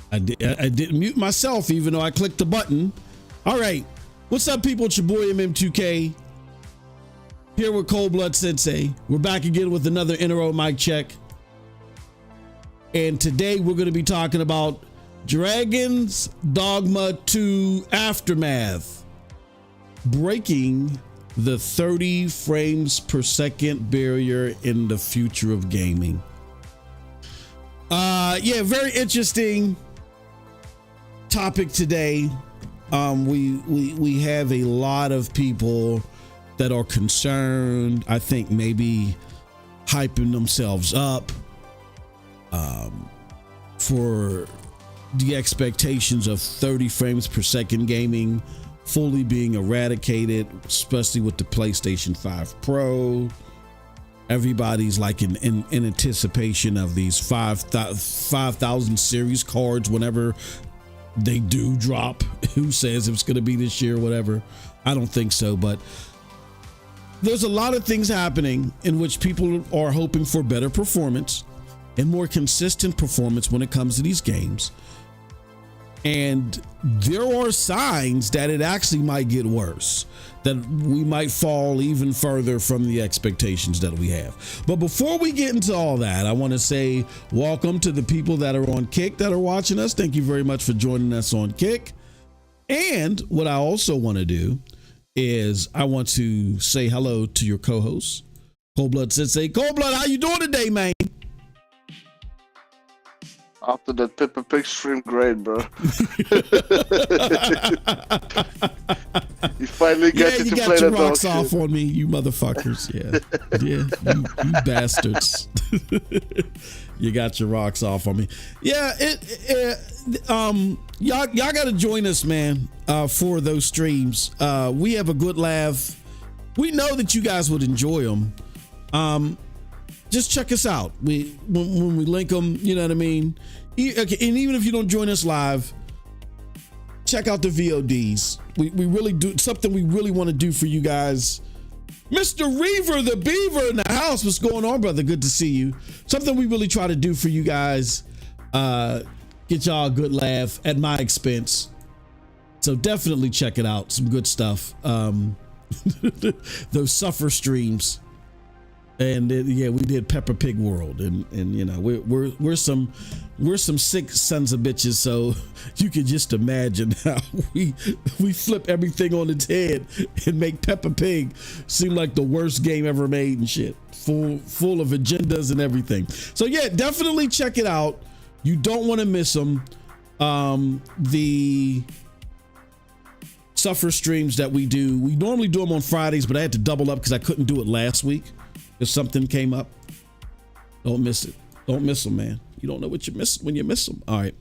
I didn't mute myself, even though I clicked the button. All right. What's up, people? It's your boy MM2K here with Cold Blood Sensei. We're back again with another intro mic check. And today we're going to be talking about Dragon's Dogma 2 Aftermath, breaking the 30 frames per second barrier in the future of gaming. Yeah, very interesting topic today. We have a lot of people that are concerned, I think maybe hyping themselves up for the expectations of 30 frames per second gaming fully being eradicated, especially with the PlayStation 5 Pro. Everybody's like in anticipation of these 5,000 series cards whenever they do drop. Who says it's going to be this year, whatever? I don't think so, but there's a lot of things happening in which people are hoping for better performance and more consistent performance when it comes to these games. And there are signs that it actually might get worse, that we might fall even further from the expectations that we have. But before we get into all that, I want to say welcome to the people that are on Kick that are watching us. Thank you very much for joining us on Kick. And what I also want to do is I want to say hello to your co-host, Cold Blood Sensei. Cold Blood, how you doing today, man? After that Peppa Pig stream, great, bro. You finally get to play that rocks off on me, you motherfuckers. You bastards. You got your rocks off on me. Yeah, y'all got to join us, man, for those streams. We have a good laugh. We know that you guys would enjoy them. Just check us out. When we link them, you know what I mean? And even if you don't join us live, check out the VODs. We really do something we really want to do for you guys. Mr. Reaver the Beaver in the house. What's going on, brother? Good to see you. Something we really try to do for you guys. Get y'all a good laugh at my expense. So definitely check it out. Some good stuff. Those suffer streams. And yeah, we did Peppa Pig World, and you know we're some sick sons of bitches. So you can just imagine how we flip everything on its head and make Peppa Pig seem like the worst game ever made and shit, full of agendas and everything. So yeah, definitely check it out. You don't want to miss them. The Suffer streams that we normally do them on Fridays, but I had to double up because I couldn't do it last week if something came up. Don't miss it. Don't miss them, man. You don't know what you miss when you miss them. All right.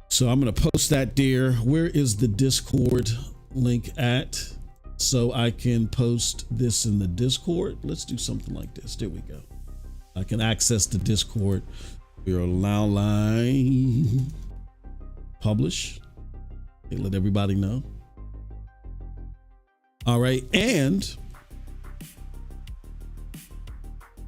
So I'm going to post that there. Where is the Discord link at? So I can post this in the Discord. Let's do something like this. There we go. I can access the Discord. We're allow line publish. Okay, let everybody know. All right. And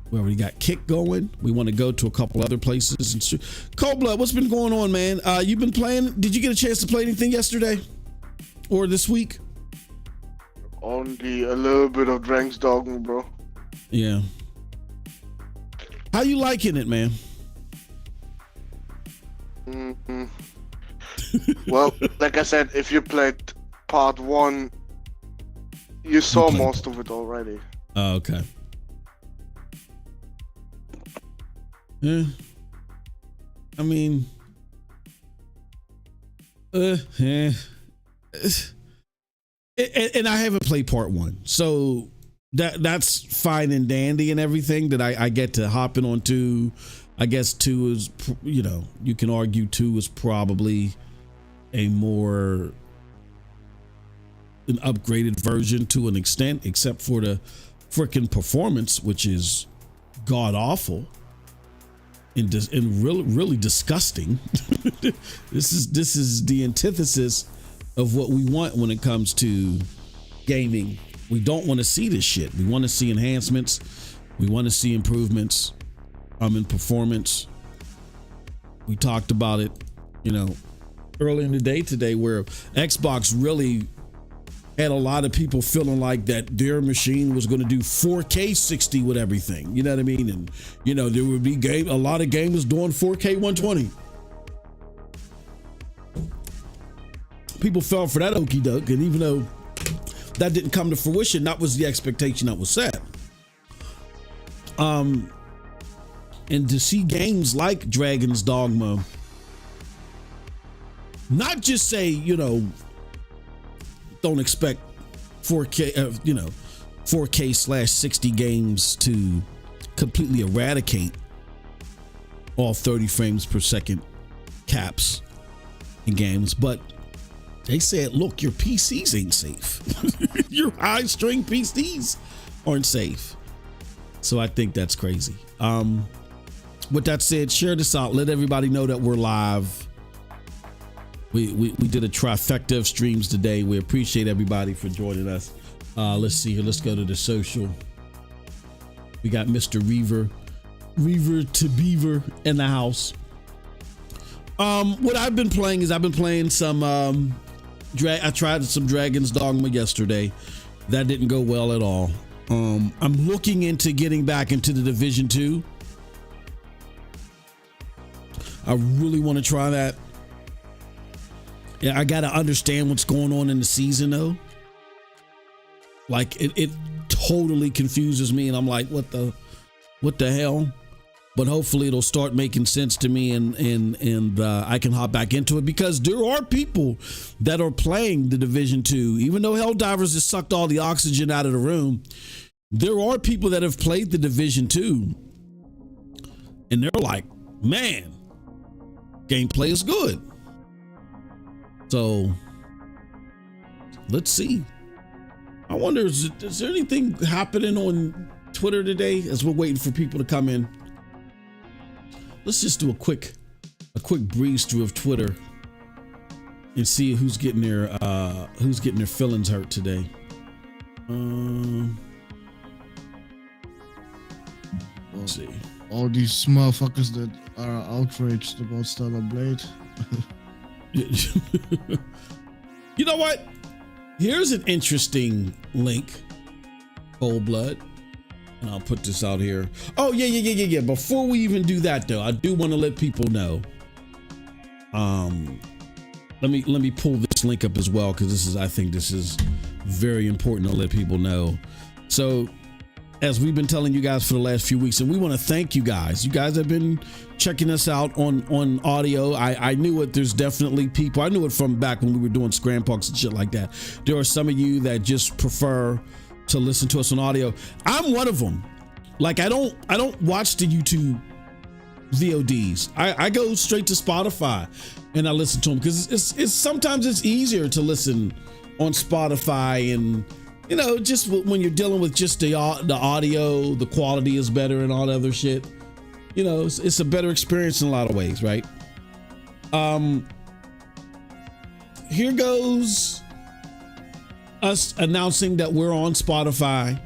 we already got Kick going. We want to go to a couple other places. Cold Blood, what's been going on, man? You've been playing. Did you get a chance to play anything yesterday or this week? Only a little bit of Drank's Dogma, bro. Yeah. How you liking it, man? Mm-hmm. Well, like I said, if you played part 1, you saw most of it already. Oh, okay. Yeah. I mean, yeah. And I haven't played part 1, so that's fine and dandy and everything. That I get to hop in on 2. I guess 2 is, you know, you can argue 2 is probably an upgraded version to an extent, except for the freaking performance, which is god awful and really disgusting. This is the antithesis of what we want when it comes to gaming. We don't want to see this shit. We want to see enhancements. We want to see improvements in performance. We talked about it, you know, earlier in the day today, where Xbox really had a lot of people feeling like that their machine was going to do 4K 60 with everything. You know what I mean? And, you know, there would be a lot of gamers doing 4K 120. People fell for that okie doke, and even though that didn't come to fruition, that was the expectation that was set. And to see games like Dragon's Dogma not just say, you know, don't expect 4K, 4K/60 games to completely eradicate all 30 frames per second caps in games, but they said, look, your PCs ain't safe. Your high string PCs aren't safe. So I think that's crazy. With that said, share this out. Let everybody know that we're live. We did a trifecta of streams today. We appreciate everybody for joining us. Let's see here. Let's go to the social. We got Mr. Reaver to Beaver in the house. What I've been playing is I've been playing some I tried some Dragon's Dogma yesterday. That didn't go well at all. I'm looking into getting back into the Division 2. I really want to try that. Yeah, I got to understand what's going on in the season though. Like it totally confuses me, and I'm like, what the hell? But hopefully it'll start making sense to me, and I can hop back into it, because there are people that are playing the Division 2. Even though Helldivers has sucked all the oxygen out of the room, there are people that have played the Division 2, and they're like, man, gameplay is good. So let's see. I wonder, is there anything happening on Twitter today as we're waiting for people to come in? Let's just do a quick breeze through of Twitter and see who's getting their feelings hurt today. Let's see. All these motherfuckers that are outraged about Stellar Blade. You know what? Here's an interesting link. Cold Blood. And I'll put this out here. Oh, yeah. Before we even do that, though, I do want to let people know. Let me pull this link up as well, because I think this is very important to let people know. So as we've been telling you guys for the last few weeks, and we want to thank you guys. You guys have been checking us out on audio. I knew it. There's definitely people. I knew it from back when we were doing Scram Punks and shit like that. There are some of you that just prefer to listen to us on audio. I'm one of them. Like I don't watch the YouTube VODs. I go straight to Spotify and I listen to them because it's sometimes it's easier to listen on Spotify, and you know, just when you're dealing with just the audio, the quality is better and all that other shit. You know, it's a better experience in a lot of ways, right? Here goes us announcing that we're on Spotify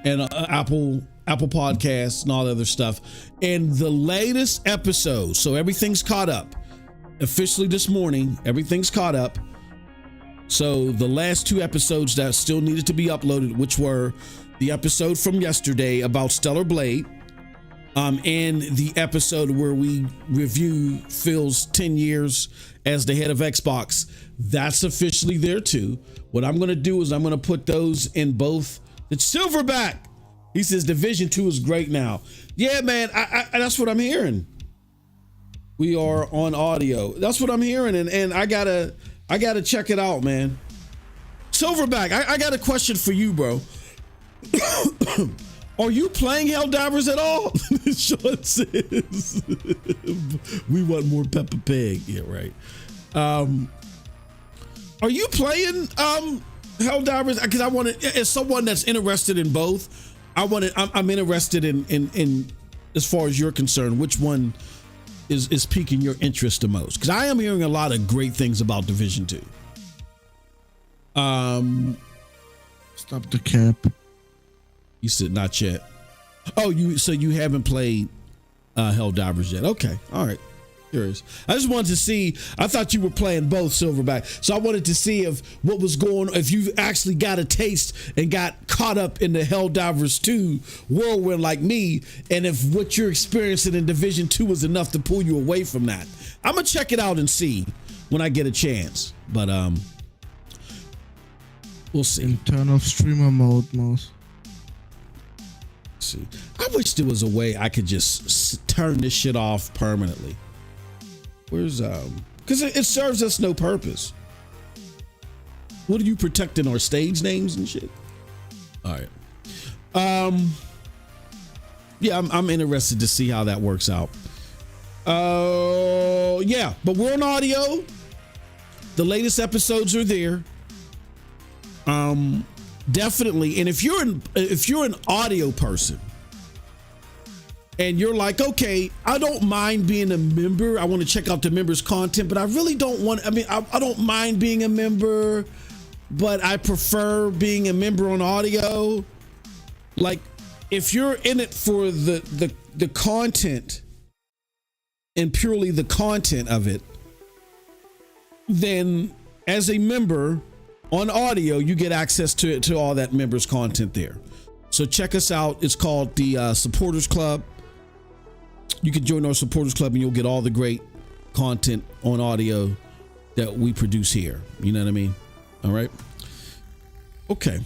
and Apple Podcasts and all the other stuff. And the latest episode, so everything's caught up. Officially this morning, everything's caught up. So the last 2 episodes that still needed to be uploaded, which were the episode from yesterday about Stellar Blade, and the episode where we review Phil's 10 years as the head of Xbox, that's officially there too. What I'm going to do is I'm going to put those in both. It's Silverback. He says Division 2 is great now. Yeah, man, I that's what I'm hearing. We are on audio. That's what I'm hearing, and I gotta check it out, man. Silverback, I got a question for you, bro. Are you playing Helldivers at all? Sean says we want more Peppa Pig. Yeah, right. Are you playing Helldivers? Because I want to, as someone that's interested in both, I'm interested in as far as you're concerned, which one is piquing your interest the most? Because I am hearing a lot of great things about Division 2. Stop the cap. You said not yet. Oh, you haven't played Helldivers yet? Okay, all right. Curious. I just wanted to see. I thought you were playing both, Silverback. So I wanted to see if you actually got a taste and got caught up in the Helldivers 2 whirlwind like me, and if what you're experiencing in Division 2 was enough to pull you away from that. I'm gonna check it out and see when I get a chance. But we'll see. Turn off streamer mode, Mouse. See, I wish there was a way I could just turn this shit off permanently. Where's because it serves us no purpose. What are you protecting, our stage names and shit? All right. Yeah, I'm interested to see how that works out. Yeah, but we're on audio. The latest episodes are there. Definitely. And if you're an audio person and you're like, okay, I don't mind being a member, I want to check out the members' content, but I really don't want, I don't mind being a member, but I prefer being a member on audio. Like, if you're in it for the content and purely the content of it, then as a member on audio, you get access to all that members' content there. So check us out. It's called the Supporters Club. You can join our Supporters Club and you'll get all the great content on audio that we produce here. You know what I mean? All right. Okay.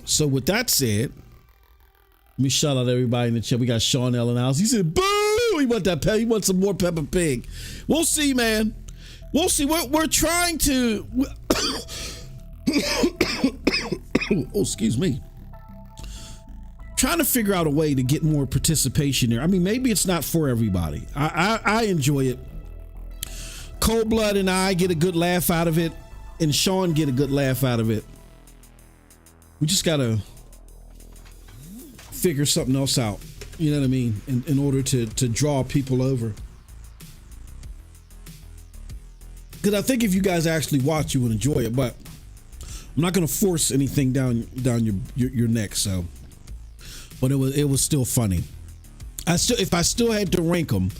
So with that said, let me shout out everybody in the chat. We got Sean Ellen House. He said, boo! He wants some more Peppa Pig. We'll see, man. We'll see. We're trying to. Oh, excuse me. Trying to figure out a way to get more participation there. I mean, maybe it's not for everybody. I enjoy it. Cold Blood and I get a good laugh out of it, and Sean get a good laugh out of it. We just gotta figure something else out. You know what I mean? In order to draw people over. Because I think if you guys actually watch, you would enjoy it. But I'm not going to force anything down your neck. So, but it was still funny. If I still had to rank them,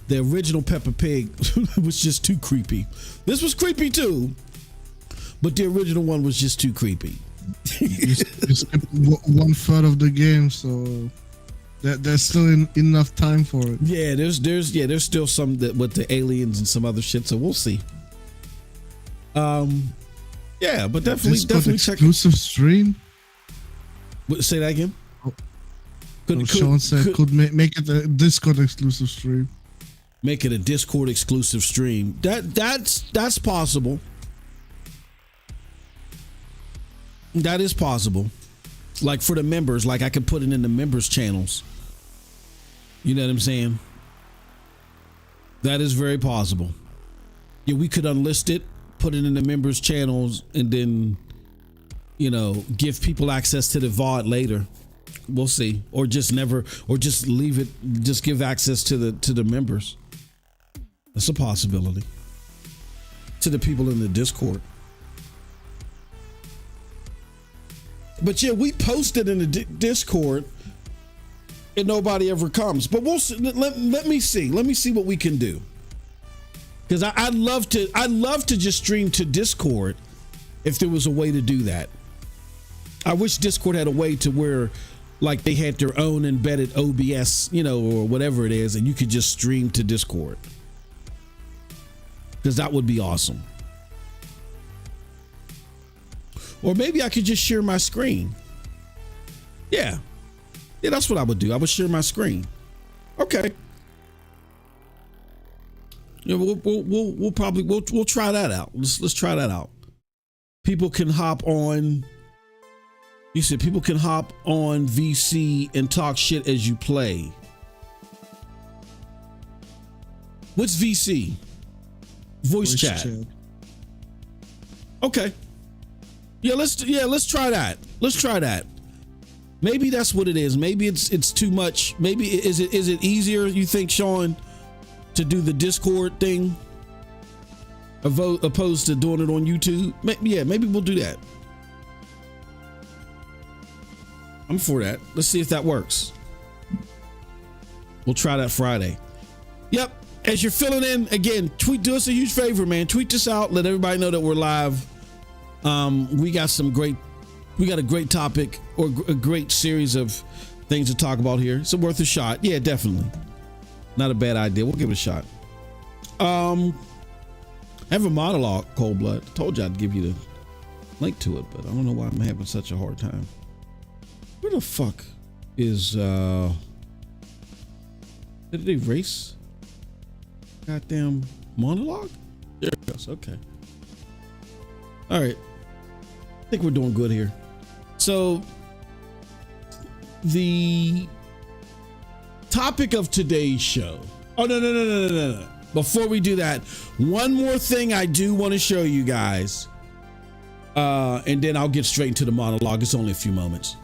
the original Peppa Pig was just too creepy. This was creepy too, but the original one was just too creepy. You skipped 1/3 of the game, so there's still enough time for it. Yeah, there's still some that with the aliens and some other shit. So we'll see. Yeah, but definitely check. Exclusive stream. Say that again. Sean said could make it a Discord exclusive stream. Make it a Discord exclusive stream. That's possible. That is possible. Like for the members, like I could put it in the members channels. You know what I'm saying? That is very possible. Yeah, we could unlist it, put it in the members channels, and then, you know, give people access to the VOD later. We'll see. Or just leave it, just give access to the members. That's a possibility. To the people in the Discord. But yeah, we posted in the Discord and nobody ever comes. But we'll see. Let me see. Let me see what we can do. Because I'd love to just stream to Discord if there was a way to do that. I wish Discord had a way to where like they had their own embedded OBS, you know, or whatever it is, and you could just stream to Discord. Because that would be awesome. Or maybe I could just share my screen. Yeah, that's what I would do. I would share my screen. Okay. Yeah, we'll probably try that out. Let's try that out. People can hop on. You said people can hop on VC and talk shit as you play. What's VC? Voice chat. Okay. Yeah, let's try that. Let's try that. Maybe that's what it is. Maybe it's too much. Maybe is it easier, you think, Sean, to do the Discord thing opposed to doing it on YouTube? Maybe we'll do that. I'm for that. Let's see if that works. We'll try that Friday. Yep. As you're filling in, again, do us a huge favor, man. Tweet this out. Let everybody know that we're live. We got a great topic or a great series of things to talk about here. It's worth a shot. Yeah, definitely. Not a bad idea. We'll give it a shot. I have a monologue, Cold Blood. I told you I'd give you the link to it, but I don't know why I'm having such a hard time. Where the fuck is did it erase? Goddamn monologue? There it goes. Okay. All right. I think we're doing good here. So the topic of today's show. Oh, no. Before we do that, one more thing I do want to show you guys. And then I'll get straight into the monologue. It's only a few minutes.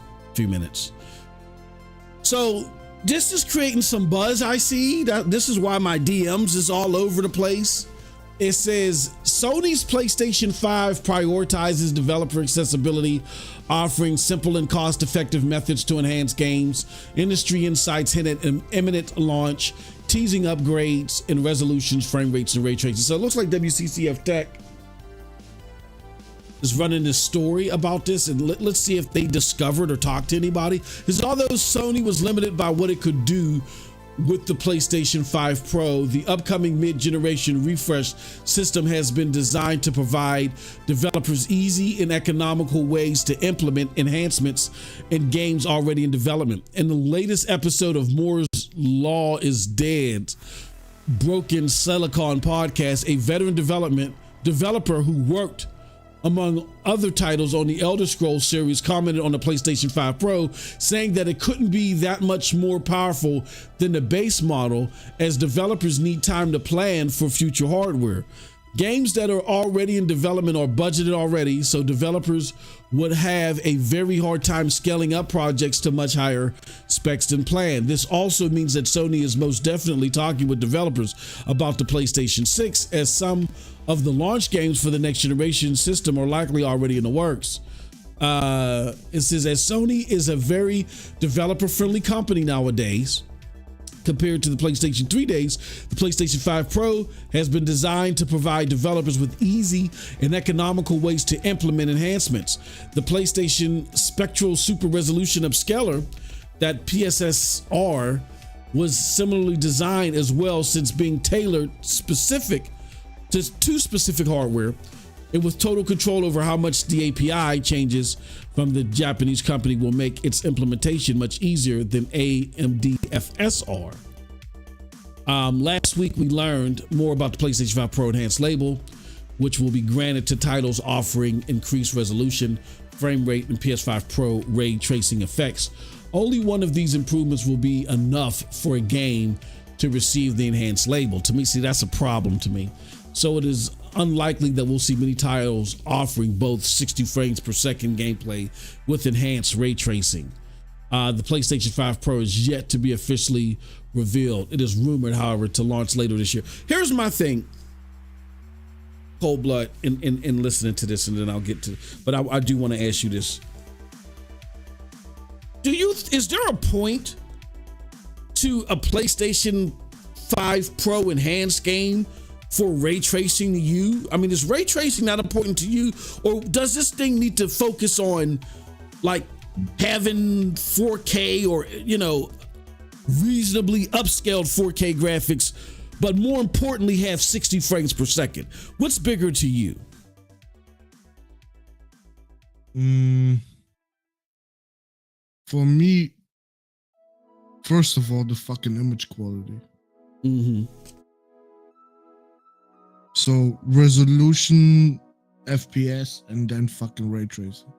So this is creating some buzz. I see that this is why my DMs is all over the place. It says Sony's PlayStation 5 prioritizes developer accessibility, offering simple and cost-effective methods to enhance games. Industry insights hint at an imminent launch, teasing upgrades in resolutions, frame rates, and ray tracing. So it looks like WCCF Tech is running this story about this, and let's see if they discovered or talked to anybody. Because although Sony was limited by what it could do with the PlayStation 5 Pro, the upcoming mid-generation refresh system has been designed to provide developers easy and economical ways to implement enhancements in games already in development. In the latest episode of Moore's Law is Dead, Broken Silicon podcast, a veteran developer who worked among other titles on the Elder Scrolls series commented on the PlayStation 5 Pro, saying that it couldn't be that much more powerful than the base model, as developers need time to plan for future hardware. Games that are already in development are budgeted already, so developers would have a very hard time scaling up projects to much higher specs than planned. This also means that Sony is most definitely talking with developers about the PlayStation 6, as some of the launch games for the next generation system are likely already in the works. It says that Sony is a very developer-friendly company nowadays. Compared to the PlayStation 3 days, the PlayStation 5 Pro has been designed to provide developers with easy and economical ways to implement enhancements. The PlayStation Spectral Super Resolution Upscaler, that PSSR, was similarly designed as well, since being tailored to specific hardware. And with total control over how much the API changes from the Japanese company will make its implementation much easier than AMD FSR. Last week, we learned more about the PlayStation 5 Pro Enhanced label, which will be granted to titles offering increased resolution, frame rate, and PS5 Pro ray tracing effects. Only one of these improvements will be enough for a game to receive the enhanced label. To me, see, that's a problem to me. So it is unlikely that we'll see many titles offering both 60 frames per second gameplay with enhanced ray tracing. The PlayStation 5 Pro is yet to be officially revealed. It is rumored, however, to launch later this year. Here's my thing, Cold Blood, in listening to this, and then I'll get to, but I do want to ask you this. Is there a point to a PlayStation 5 Pro enhanced game for ray tracing to you? I mean, is ray tracing not important to you, or does this thing need to focus on like having 4K or, you know, reasonably upscaled 4K graphics, but more importantly have 60 frames per second? What's bigger to you? For me, first of all, the fucking image quality. So resolution, FPS, and then fucking ray tracing.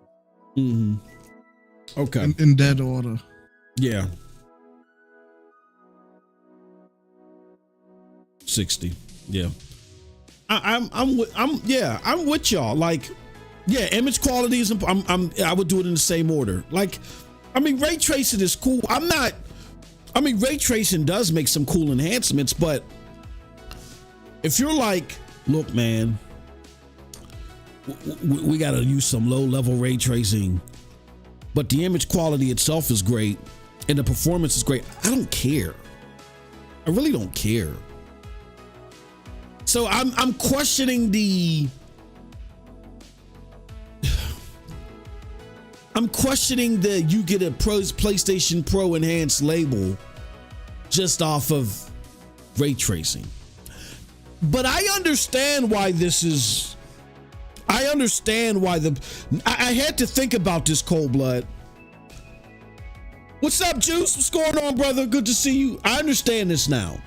Okay. In that order. Yeah. 60. Yeah. I'm with y'all. Like, yeah, image quality is I would do it in the same order. Like, I mean, ray tracing is cool. Ray tracing does make some cool enhancements, but if you're like, look, man, we got to use some low-level ray tracing, but the image quality itself is great and the performance is great, I don't care. I really don't care. So I'm questioning the you get a PlayStation Pro enhanced label just off of ray tracing. But I understand why I had to think about this, Cold Blood. What's up, Juice? What's going on, brother? Good to see you. I understand this now.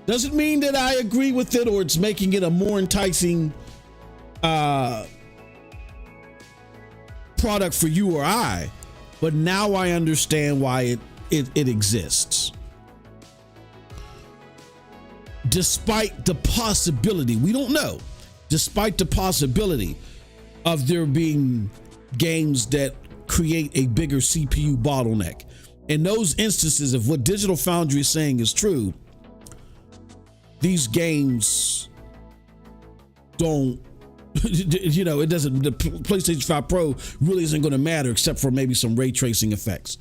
Doesn't mean that I agree with it or it's making it a more enticing product for you or I, but now I understand why it exists. Despite the possibility, we don't know, despite the possibility of there being games that create a bigger CPU bottleneck. In those instances, if what Digital Foundry is saying is true, these games don't, you know, it doesn't, the PlayStation 5 Pro really isn't going to matter except for maybe some ray tracing effects.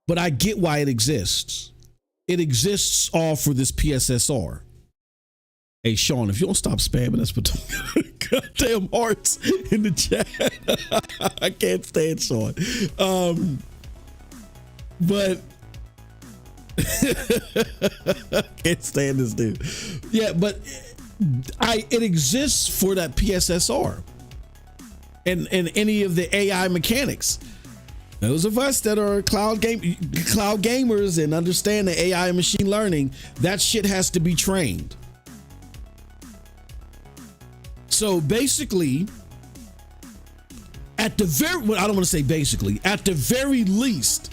But I get why it exists. It exists all for this PSSR. Hey, Sean, if you don't stop spamming us with goddamn hearts in the chat, I can't stand Sean. But can't stand this dude. Yeah, but it exists for that PSSR and any of the AI mechanics. Those of us that are cloud gamers and understand the AI and machine learning, that shit has to be trained. So basically, at the very least,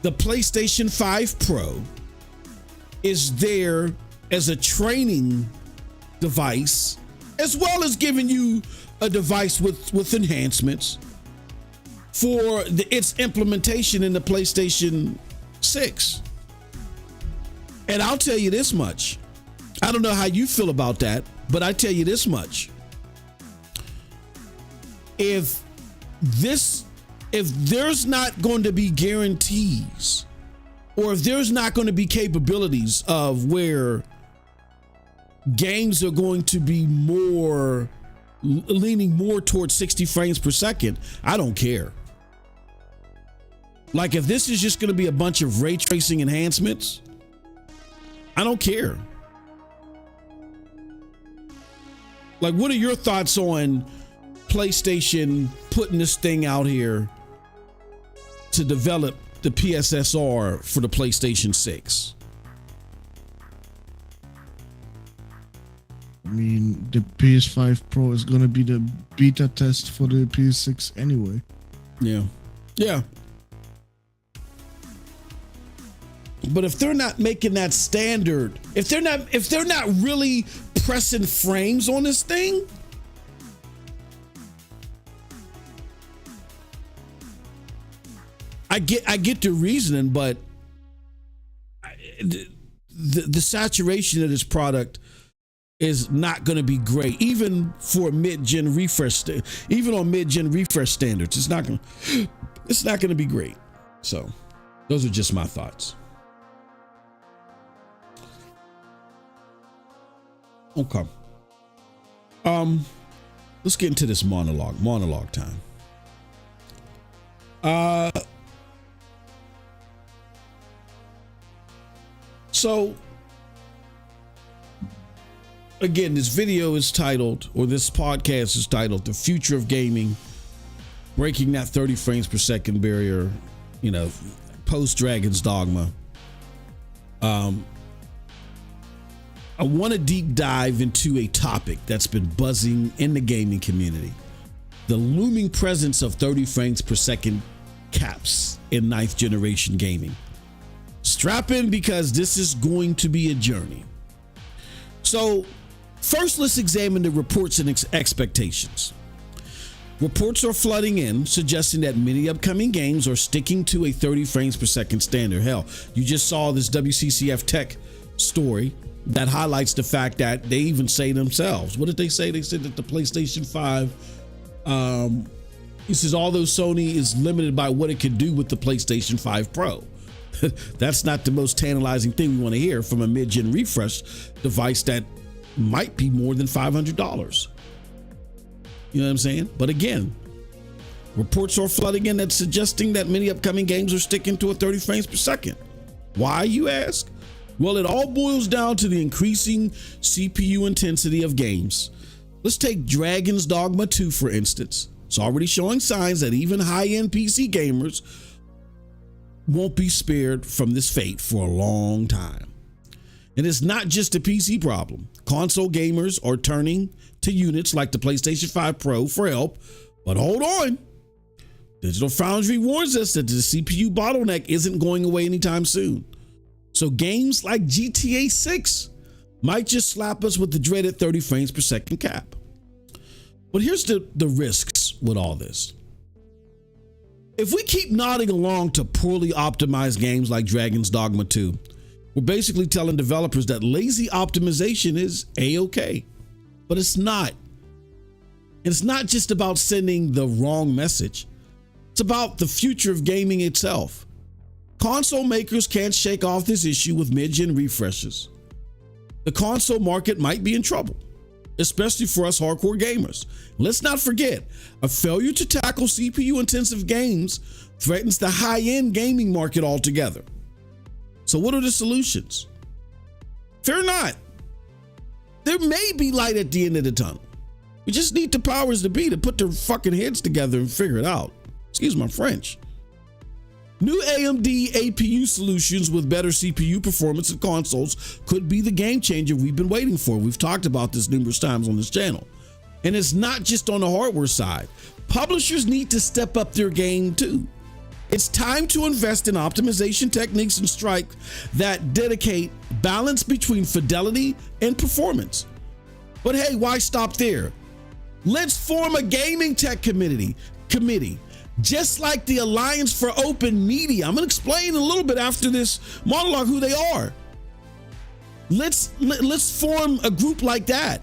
the PlayStation 5 Pro is there as a training device, as well as giving you a device with enhancements for its implementation in the PlayStation 6. And I'll tell you this much. I don't know how you feel about that, but I tell you this much. If there's not going to be guarantees, or if there's not going to be capabilities of where games are going to be leaning more towards 60 frames per second, I don't care. Like, if this is just going to be a bunch of ray tracing enhancements, I don't care. Like, what are your thoughts on PlayStation putting this thing out here to develop the PSSR for the PlayStation 6? I mean, the PS5 Pro is gonna be the beta test for the PS6 anyway. Yeah. But if they're not making that standard, if they're not really pressing frames on this thing, I get the reasoning, but the saturation of this product is not going to be great, even for mid-gen refresh. Even on mid-gen refresh standards, it's not going to be great. So, those are just my thoughts. Okay. Let's get into this monologue time. So again, this video is titled, or this podcast is titled, "The Future of Gaming, Breaking That 30 Frames Per Second Barrier," post Dragon's Dogma. I want to deep dive into a topic that's been buzzing in the gaming community: the looming presence of 30 frames per second caps in 9th generation gaming. Strap in, because this is going to be a journey. So first, let's examine the reports and expectations. Reports are flooding in, suggesting that many upcoming games are sticking to a 30 frames per second standard. Hell, you just saw this WCCF Tech story that highlights the fact that they even say themselves. What did they say? They said that the PlayStation 5, he says, although Sony is limited by what it can do with the PlayStation 5 Pro. That's not the most tantalizing thing we want to hear from a mid-gen refresh device that might be more than $500. You know what I'm saying? But again, reports are flooding in that's suggesting that many upcoming games are sticking to a 30 frames per second. Why, you ask? Well, it all boils down to the increasing CPU intensity of games. Let's take Dragon's Dogma 2, for instance. It's already showing signs that even high-end PC gamers won't be spared from this fate for a long time. And it's not just a PC problem. Console gamers are turning to units like the PlayStation 5 Pro for help. But hold on. Digital Foundry warns us that the CPU bottleneck isn't going away anytime soon. So games like GTA 6 might just slap us with the dreaded 30 frames per second cap. But here's the risks with all this. If we keep nodding along to poorly optimized games like Dragon's Dogma 2, we're basically telling developers that lazy optimization is A-okay. But it's not. And it's not just about sending the wrong message. It's about the future of gaming itself. Console makers can't shake off this issue with mid-gen refreshes. The console market might be in trouble, especially for us hardcore gamers. Let's not forget, a failure to tackle CPU-intensive games threatens the high-end gaming market altogether. So what are the solutions? Fear not. There may be light at the end of the tunnel. We just need the powers to be to put their fucking heads together and figure it out. Excuse my French. New AMD APU solutions with better CPU performance in consoles could be the game changer we've been waiting for. We've talked about this numerous times on this channel. And it's not just on the hardware side. Publishers need to step up their game too. It's time to invest in optimization techniques and strike that dedicate balance between fidelity and performance. But hey, why stop there? Let's form a gaming tech committee. Just like the Alliance for Open Media. I'm going to explain a little bit after this monologue who they are. Let's form a group like that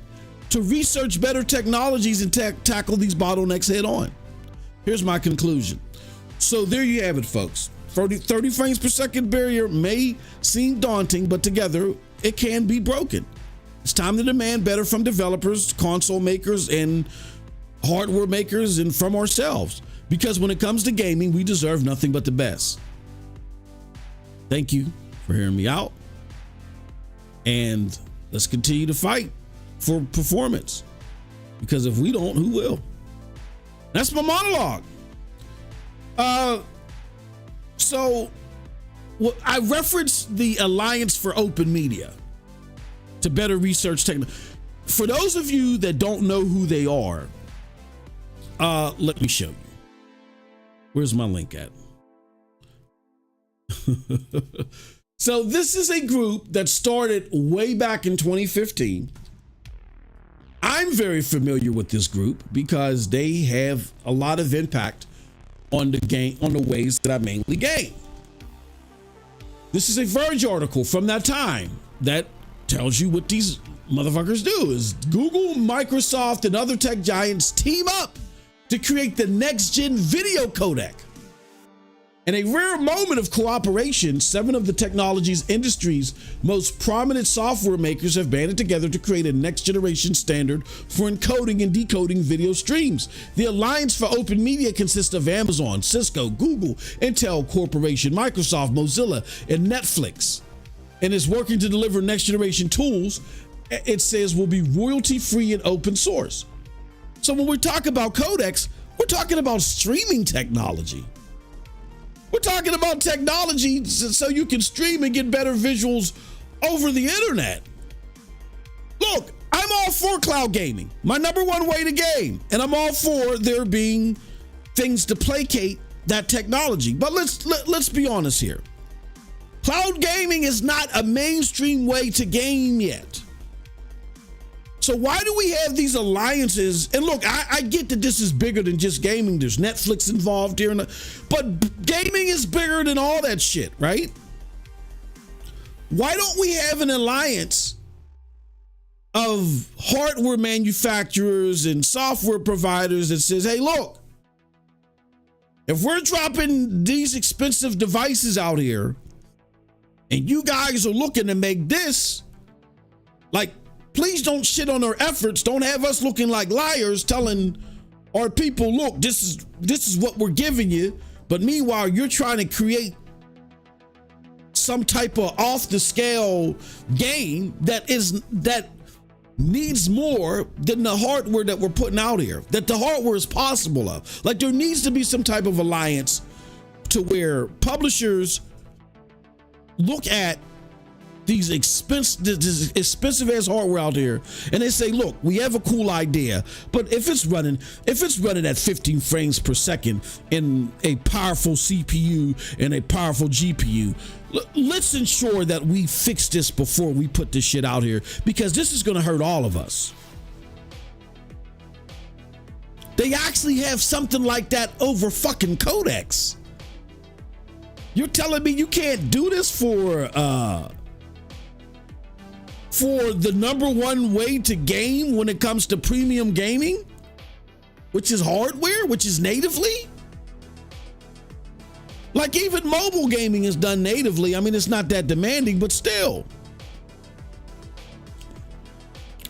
to research better technologies and tackle these bottlenecks head on. Here's my conclusion. So there you have it, folks. 30 frames per second barrier may seem daunting, but together it can be broken. It's time to demand better from developers, console makers, and hardware makers, and from ourselves. Because when it comes to gaming, we deserve nothing but the best. Thank you for hearing me out. And let's continue to fight for performance. Because if we don't, who will? That's my monologue. So I referenced the Alliance for Open Media to better research technology. For those of you that don't know who they are, let me show you. Where's my link at? So this is a group that started way back in 2015. I'm very familiar with this group because they have a lot of impact on the game, on the ways that I mainly game. This is a Verge article from that time that tells you what these motherfuckers do is Google, Microsoft, and other tech giants team up to create the next gen video codec. In a rare moment of cooperation, 7 of the technology's industry's most prominent software makers have banded together to create a next generation standard for encoding and decoding video streams. The Alliance for Open Media consists of Amazon, Cisco, Google, Intel Corporation, Microsoft, Mozilla, and Netflix, and is working to deliver next generation tools. It says will be royalty free and open source. So when we talk about codecs, we're talking about streaming technology. We're talking about technology so you can stream and get better visuals over the internet. Look, I'm all for cloud gaming, my number one way to game, and I'm all for there being things to placate that technology. But let's be honest here. Cloud gaming is not a mainstream way to game yet. So why do we have these alliances? And look, I get that this is bigger than just gaming. There's Netflix involved here, but gaming is bigger than all that shit, right? Why don't we have an alliance of hardware manufacturers and software providers that says, hey, look, if we're dropping these expensive devices out here and you guys are looking to make this, like, please don't shit on our efforts. Don't have us looking like liars telling our people, look, this is what we're giving you. But meanwhile, you're trying to create some type of off the scale game that needs more than the hardware that we're putting out here, that the hardware is possible of. Like, there needs to be some type of alliance to where publishers look at these expensive ass hardware out here and they say, look, we have a cool idea, but if it's running at 15 frames per second in a powerful CPU and a powerful GPU, let's ensure that we fix this before we put this shit out here, because this is going to hurt all of us. They actually have something like that over fucking codecs. You're telling me you can't do this for the number one way to game when it comes to premium gaming, which is hardware, which is natively? Like, even mobile gaming is done natively. I mean, it's not that demanding, but still.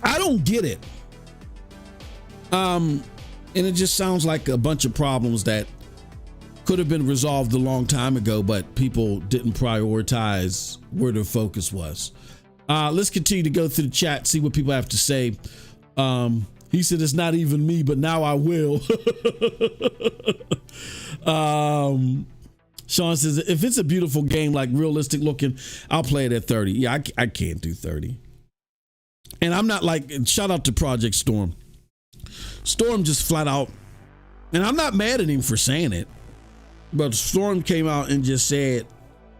I don't get it. And it just sounds like a bunch of problems that could have been resolved a long time ago, but people didn't prioritize where their focus was. Let's continue to go through the chat, see what people have to say. He said, it's not even me, but now I will. Sean says, if it's a beautiful game, like realistic looking, I'll play it at 30. Yeah, I can't do 30. And I'm not like, shout out to Project Storm. Storm just flat out, and I'm not mad at him for saying it, but Storm came out and just said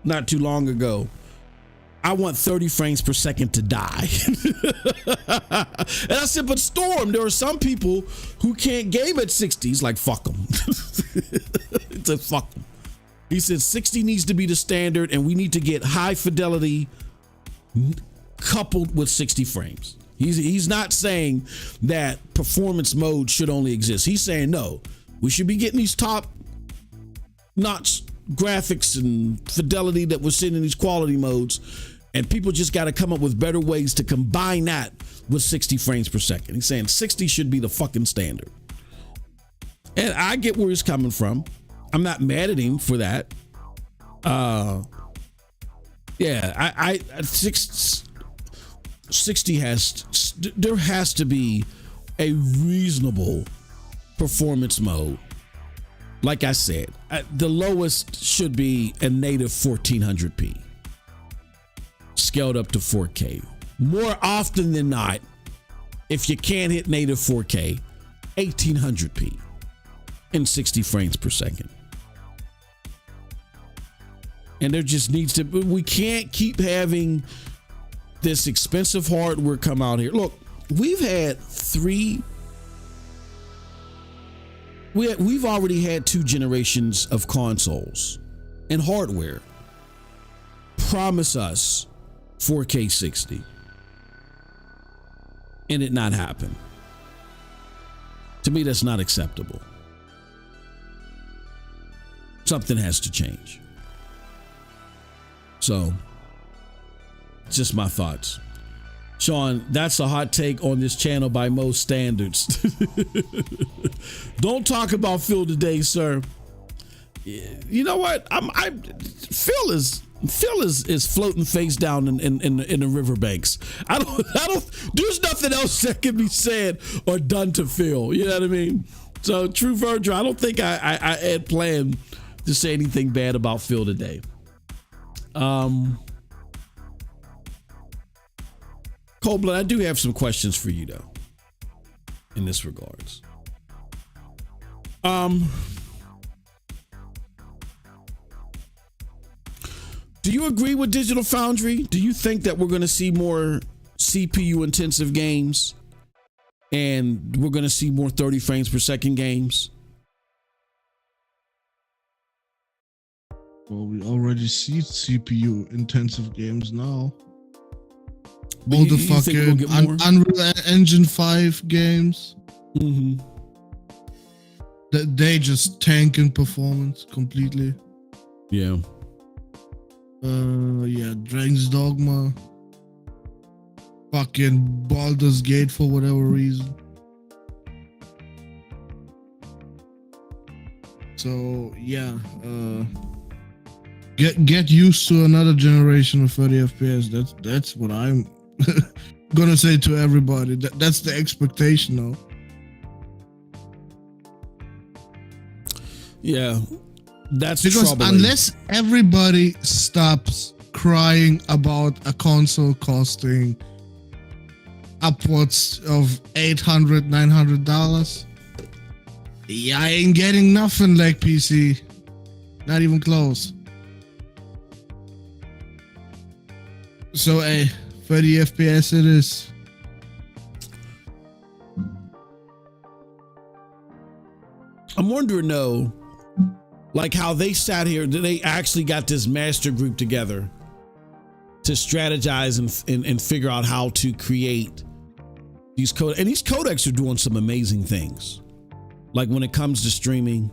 not too long ago, I want 30 frames per second to die. And I said, but Storm, there are some people who can't game at 60. He's like, fuck them. It's a fuck them. He said 60 needs to be the standard, and we need to get high fidelity coupled with 60 frames. He's not saying that performance mode should only exist. He's saying, no, we should be getting these top notch graphics and fidelity that we're seeing in these quality modes, and people just got to come up with better ways to combine that with 60 frames per second. He's saying 60 should be the fucking standard. And I get where he's coming from. I'm not mad at him for that. Yeah, 60 there has to be a reasonable performance mode. Like I said, the lowest should be a native 1400p, scaled up to 4K. More often than not, if you can't hit native 4K, 1800p and 60 frames per second. And there just needs to, we can't keep having this expensive hardware come out here. Look, we've already had 2 generations of consoles and hardware promise us 4K 60 and it not happen. To me, that's not acceptable. Something has to change. So, just my thoughts. Sean, that's a hot take on this channel by most standards. Don't talk about Phil today, sir. You know what? Phil is floating face down in the riverbanks. I don't. There's nothing else that can be said or done to Phil. You know what I mean? So, True Virgil, I don't think I had planned to say anything bad about Phil today. Coldblood, I do have some questions for you though, in this regards. Do you agree with Digital Foundry? Do you think that we're going to see more CPU intensive games and we're going to see more 30 frames per second games? Well, we already see CPU intensive games now. All the fucking Unreal Engine 5 games. Mm-hmm. They just tank in performance completely. Yeah. Dragon's Dogma. Fucking Baldur's Gate for whatever reason. So yeah, get used to another generation of 30 FPS. That's what I'm gonna say to everybody. That's the expectation now. Yeah, that's because troubling. Unless everybody stops crying about a console costing upwards of $800-900, I ain't getting nothing like PC. Not even close. So 30 FPS it is. I'm wondering though, like how they sat here, they actually got this master group together to strategize and figure out how to create these codecs. And these codecs are doing some amazing things. Like when it comes to streaming,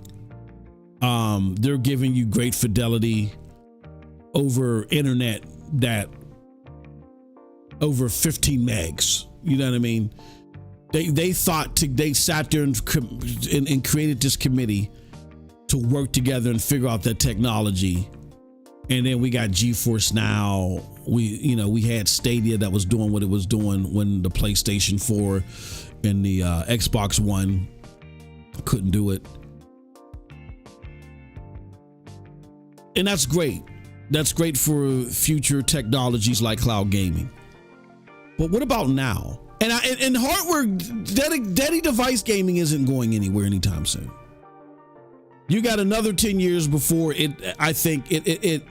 they're giving you great fidelity over internet that over 15 megs. You know what I mean? They sat there and created this committee to work together and figure out that technology. And then we got GeForce Now. We had Stadia that was doing what it was doing when the PlayStation 4 and the Xbox One couldn't do it. And that's great. That's great for future technologies like cloud gaming. But what about now? And hardware, daddy device gaming isn't going anywhere anytime soon. You got another 10 years before I think it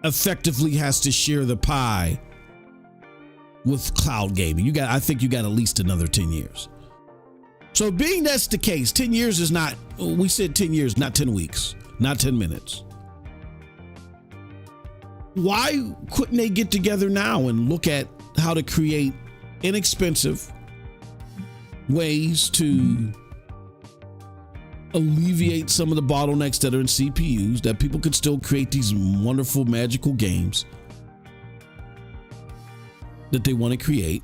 effectively has to share the pie with cloud gaming. I think you got at least another 10 years. So being that's the case, 10 years is not, we said 10 years, not 10 weeks, not 10 minutes. Why couldn't they get together now and look at how to create inexpensive ways to alleviate some of the bottlenecks that are in CPUs, that people could still create these wonderful, magical games that they want to create,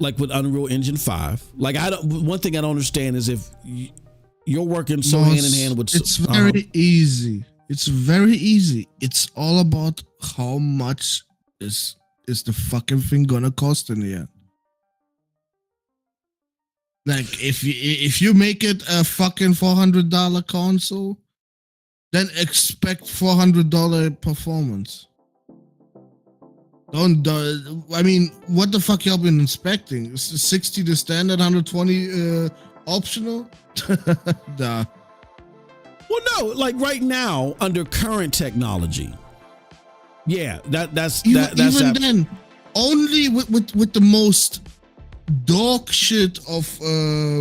like with Unreal Engine 5. Like one thing I don't understand is if you're working hand in hand with. It's very easy. It's very easy. It's all about how much is the fucking thing gonna cost in the end. Like if you make it a fucking $400 console, then expect $400 performance. I mean, what the fuck y'all been inspecting? 60 the standard, 120 optional? Nah. Well, no, like right now under current technology. Yeah, that's then only with the most dog shit of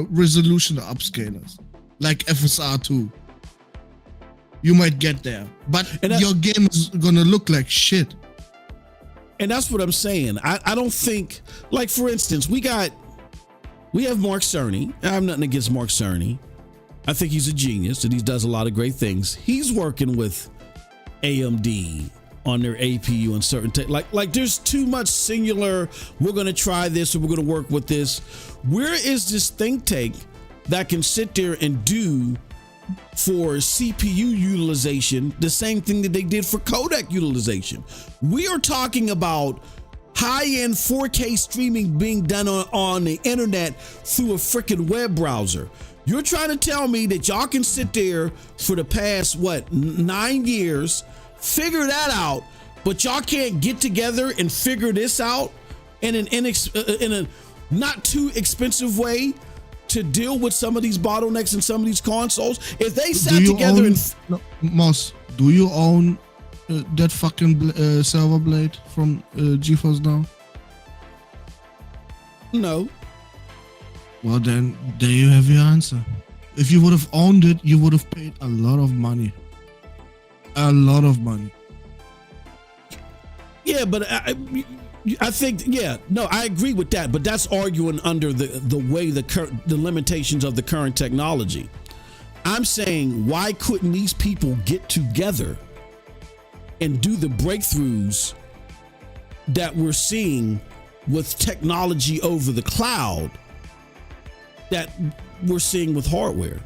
resolution upscalers like FSR2. You might get there, but your game is gonna look like shit. And that's what I'm saying. I don't think, like, for instance, we have Mark Cerny. I have nothing against Mark Cerny. I think he's a genius and he does a lot of great things. He's working with AMD on their APU and certain like there's too much singular. We're going to try this or we're going to work with this. Where is this think tank that can sit there and do for CPU utilization the same thing that they did for codec utilization? We are talking about high-end 4K streaming being done on the internet through a freaking web browser. You're trying to tell me that y'all can sit there for the past 9 years, figure that out, but y'all can't get together and figure this out in a not too expensive way to deal with some of these bottlenecks in some of these consoles? If they sat together Moss, do you own that fucking server blade from GeForce Now? No. Well, then there you have your answer. If you would have owned it, you would have paid a lot of money. A lot of money. Yeah, but I think, I agree with that, but that's arguing under the way the limitations of the current technology. I'm saying, why couldn't these people get together and do the breakthroughs that we're seeing with technology over the cloud that we're seeing with hardware?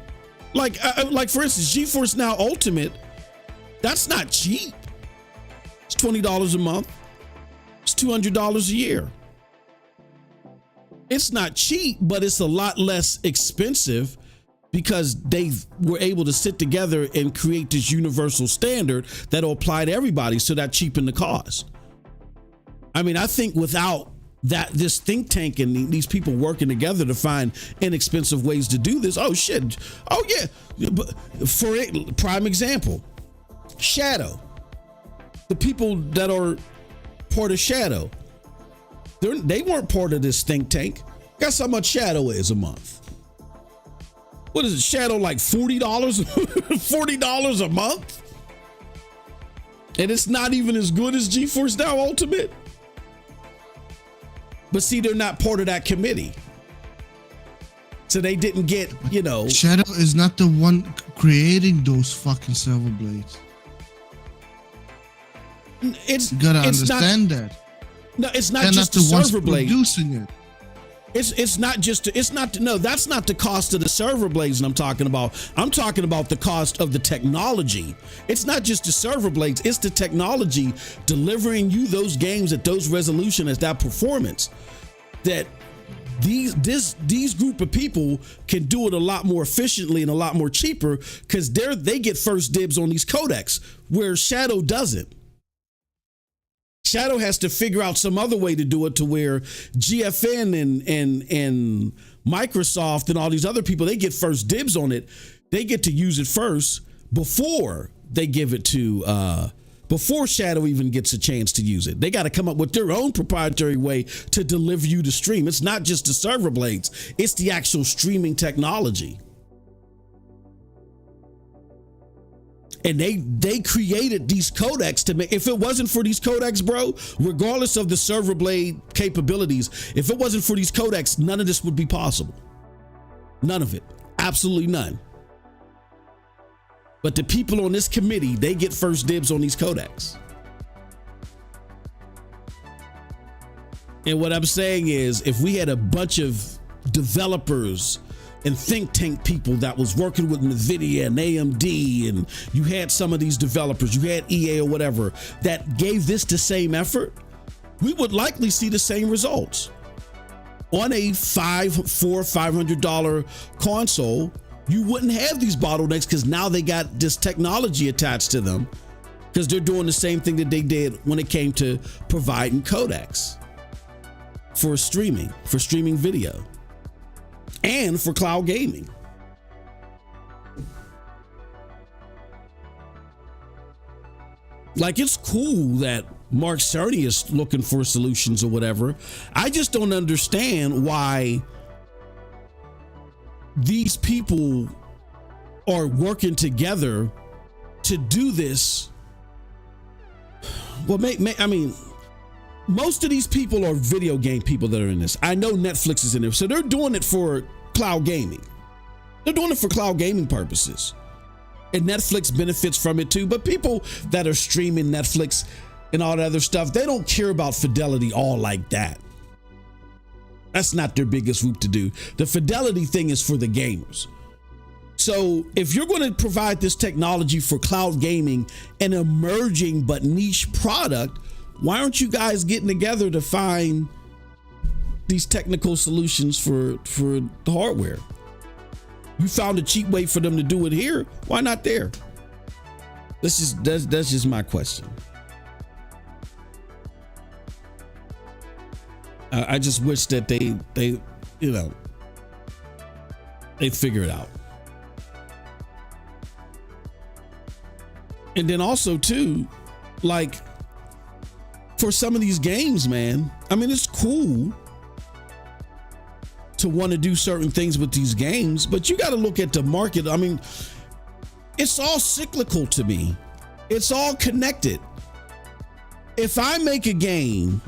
Like for instance, GeForce Now Ultimate, that's not cheap. It's $20 a month. It's $200 a year. It's not cheap, but it's a lot less expensive because they were able to sit together and create this universal standard that'll apply to everybody, so that cheapened the cost. I mean, I think without this think tank and these people working together to find inexpensive ways to do this, for a prime example, Shadow. The people that are part of Shadow, they weren't part of this think tank. Guess how much Shadow is a month? What is it? Shadow like $40? $40 a month? And it's not even as good as GeForce Now Ultimate. But see, they're not part of that committee. So they didn't get, Shadow is not the one creating those fucking server blades. You gotta understand that. No, it's not just the server blade producing it. That's not the cost of the server blades that I'm talking about. I'm talking about the cost of the technology. It's not just the server blades, it's the technology delivering you those games at those resolution, at that performance, that these group of people can do it a lot more efficiently and a lot more cheaper because they get first dibs on these codecs, where Shadow doesn't. Shadow has to figure out some other way to do it to where GFN and Microsoft and all these other people, they get first dibs on it. They get to use it first before they give it to, before Shadow even gets a chance to use it. They got to come up with their own proprietary way to deliver you the stream. It's not just the server blades, it's the actual streaming technology. And they created these codecs to make, if it wasn't for these codecs, bro, regardless of the server blade capabilities, if it wasn't for these codecs, none of this would be possible. None of it. Absolutely none. But the people on this committee, they get first dibs on these codecs. And what I'm saying is, if we had a bunch of developers and think tank people that was working with NVIDIA and AMD, and you had some of these developers, you had EA or whatever, that gave this the same effort, we would likely see the same results. on a $500 console, you wouldn't have these bottlenecks because now they got this technology attached to them because they're doing the same thing that they did when it came to providing codecs for streaming video and for cloud gaming. Like, it's cool that Mark Cerny is looking for solutions or whatever. I just don't understand why these people are working together to do this. Well, I mean, most of these people are video game people that are in this. I know Netflix is in there, so they're doing it for cloud gaming. They're doing it for cloud gaming purposes. And Netflix benefits from it too. But people that are streaming Netflix and all that other stuff, they don't care about fidelity all like that. That's not their biggest whoop to do. The fidelity thing is for the gamers. So if you're going to provide this technology for cloud gaming, an emerging but niche product, why aren't you guys getting together to find these technical solutions for the hardware? You found a cheap way for them to do it here. Why not there? That's just my question. I just wish that they figure it out. And then also too, like, for some of these games, man, I mean, it's cool to want to do certain things with these games, but you got to look at the market. I mean, it's all cyclical to me. It's all connected. If I make a game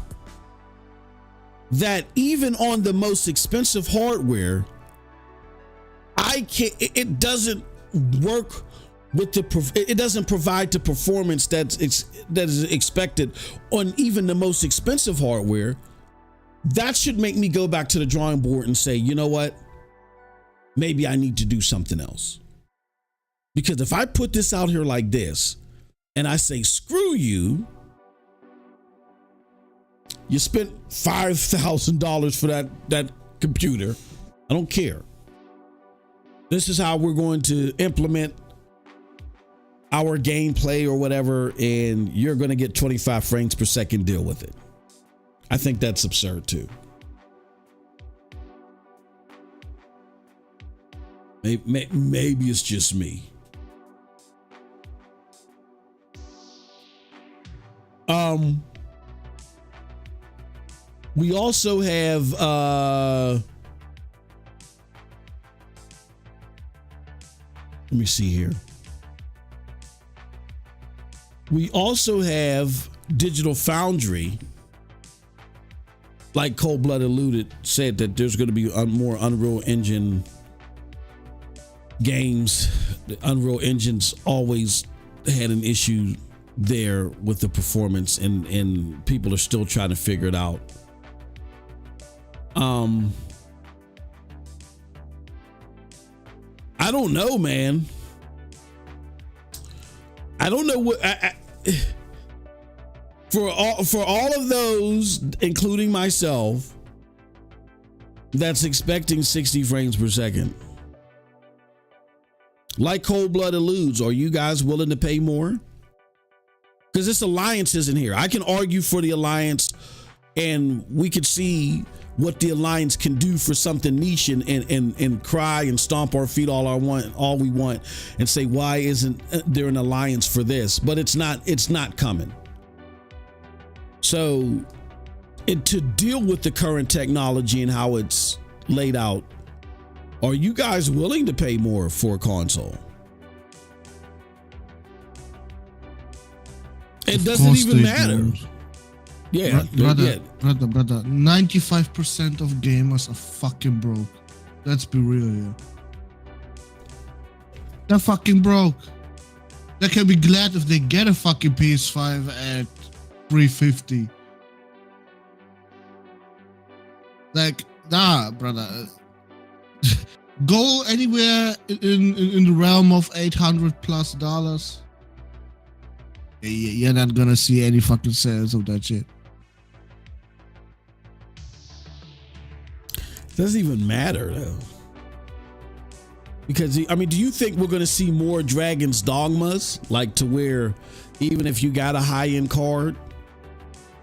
that even on the most expensive hardware, it doesn't work with it doesn't provide the performance that is expected on even the most expensive hardware, that should make me go back to the drawing board and say, you know what? Maybe I need to do something else. Because if I put this out here like this and I say, screw you, you spent $5,000 for that computer. I don't care. This is how we're going to implement our gameplay or whatever, and you're going to get 25 frames per second, deal with it. I think that's absurd too. Maybe it's just me. We also have let me see here. We also have Digital Foundry, like Cold Blood alluded, said that there's going to be more Unreal Engine games. The Unreal Engine's always had an issue there with the performance, and people are still trying to figure it out. I don't know, man. I don't know what for all of those, including myself, that's expecting 60 frames per second. Like Cold Blood alludes, are you guys willing to pay more? Because this alliance isn't here. I can argue for the alliance, and we could see what the alliance can do for something niche, and cry and stomp our feet all we want, and say, why isn't there an alliance for this? But it's not coming. So to deal with the current technology and how it's laid out, are you guys willing to pay more for a console? It doesn't even matter. Yeah, brother, 95% of gamers are fucking broke. Let's be real here. They're fucking broke. They can be glad if they get a fucking PS5 at $350. Like, nah, brother. Go anywhere in the realm of $800+. You're not gonna see any fucking sales of that shit. Doesn't even matter though. Because I mean, do you think we're going to see more Dragon's Dogmas, like to where even if you got a high-end card?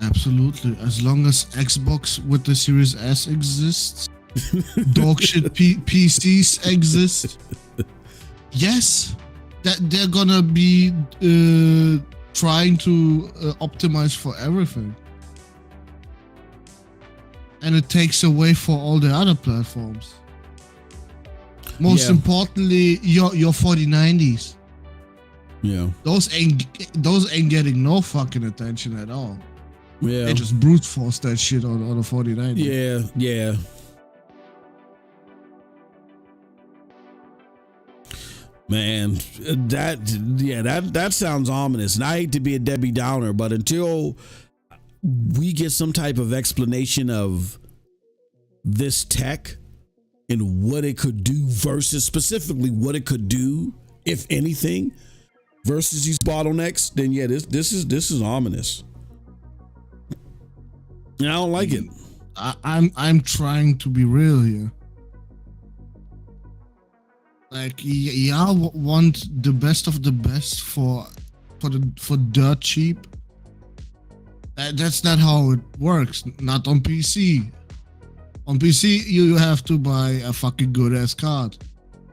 Absolutely. As long as Xbox with the Series S exists, dogshit PCs exist. Yes, that they're gonna be trying to optimize for everything, and it takes away for all the other platforms. Most importantly, your 4090s. Yeah, those ain't getting no fucking attention at all. Yeah, they just brute force that shit on a 4090. Yeah. Man, that sounds ominous. And I hate to be a Debbie Downer, but until we get some type of explanation of this tech and what it could do versus specifically what it could do, if anything, versus these bottlenecks, then yeah, this is ominous. And I don't like it. I'm trying to be real here. Like, y'all want the best of the best for dirt cheap. That's not how it works. Not on PC. On PC, you have to buy a fucking good ass card,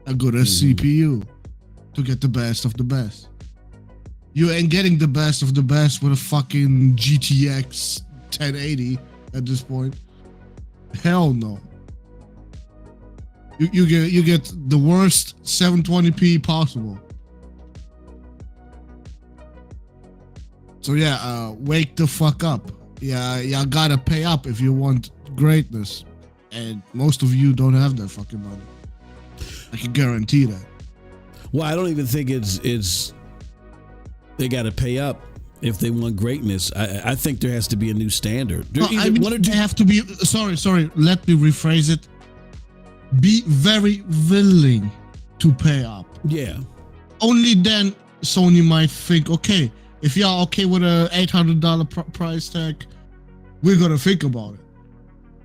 a good ass CPU, to get the best of the best. You ain't getting the best of the best with a fucking GTX 1080 at this point. Hell no. You get the worst 720p possible. So yeah, wake the fuck up. Yeah, y'all gotta pay up if you want greatness, and most of you don't have that fucking money. I can guarantee that. Well, I don't even think it's they gotta pay up if they want greatness. I think there has to be a new standard. No, I mean, they have to be. Sorry. Let me rephrase it. Be very willing to pay up. Yeah. Only then Sony might think, okay, if you're okay with a $800 price tag, we're gonna think about it.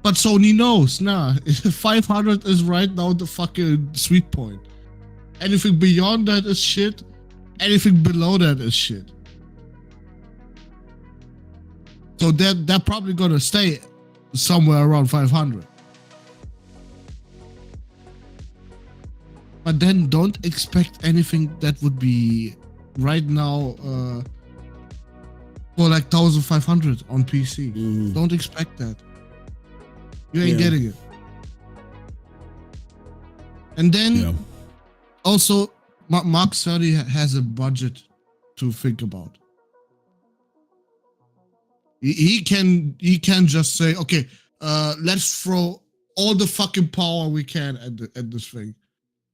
But Sony knows, nah, 500 is right now the fucking sweet point. Anything beyond that is shit. Anything below that is shit. So they're probably gonna stay somewhere around 500. But then don't expect anything that would be right now for like 1,500 on PC. Don't expect that. You ain't getting it. And then also, Mark Cerny has a budget to think about. He can just say, okay, let's throw all the fucking power we can at this thing.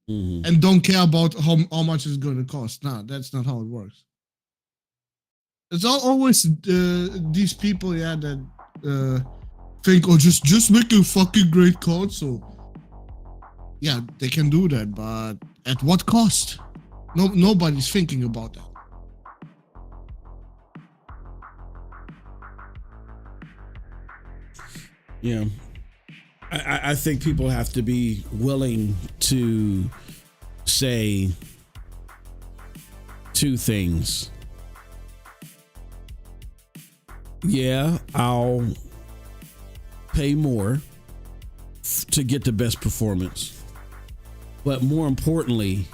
And don't care about how much it's going to cost. Nah, that's not how it works. It's always these people, that think, oh, just make a fucking great console. Yeah, they can do that, but at what cost? Nobody's thinking about that. Yeah. I think people have to be willing to say two things. Yeah, I'll pay more to get the best performance. But more importantly,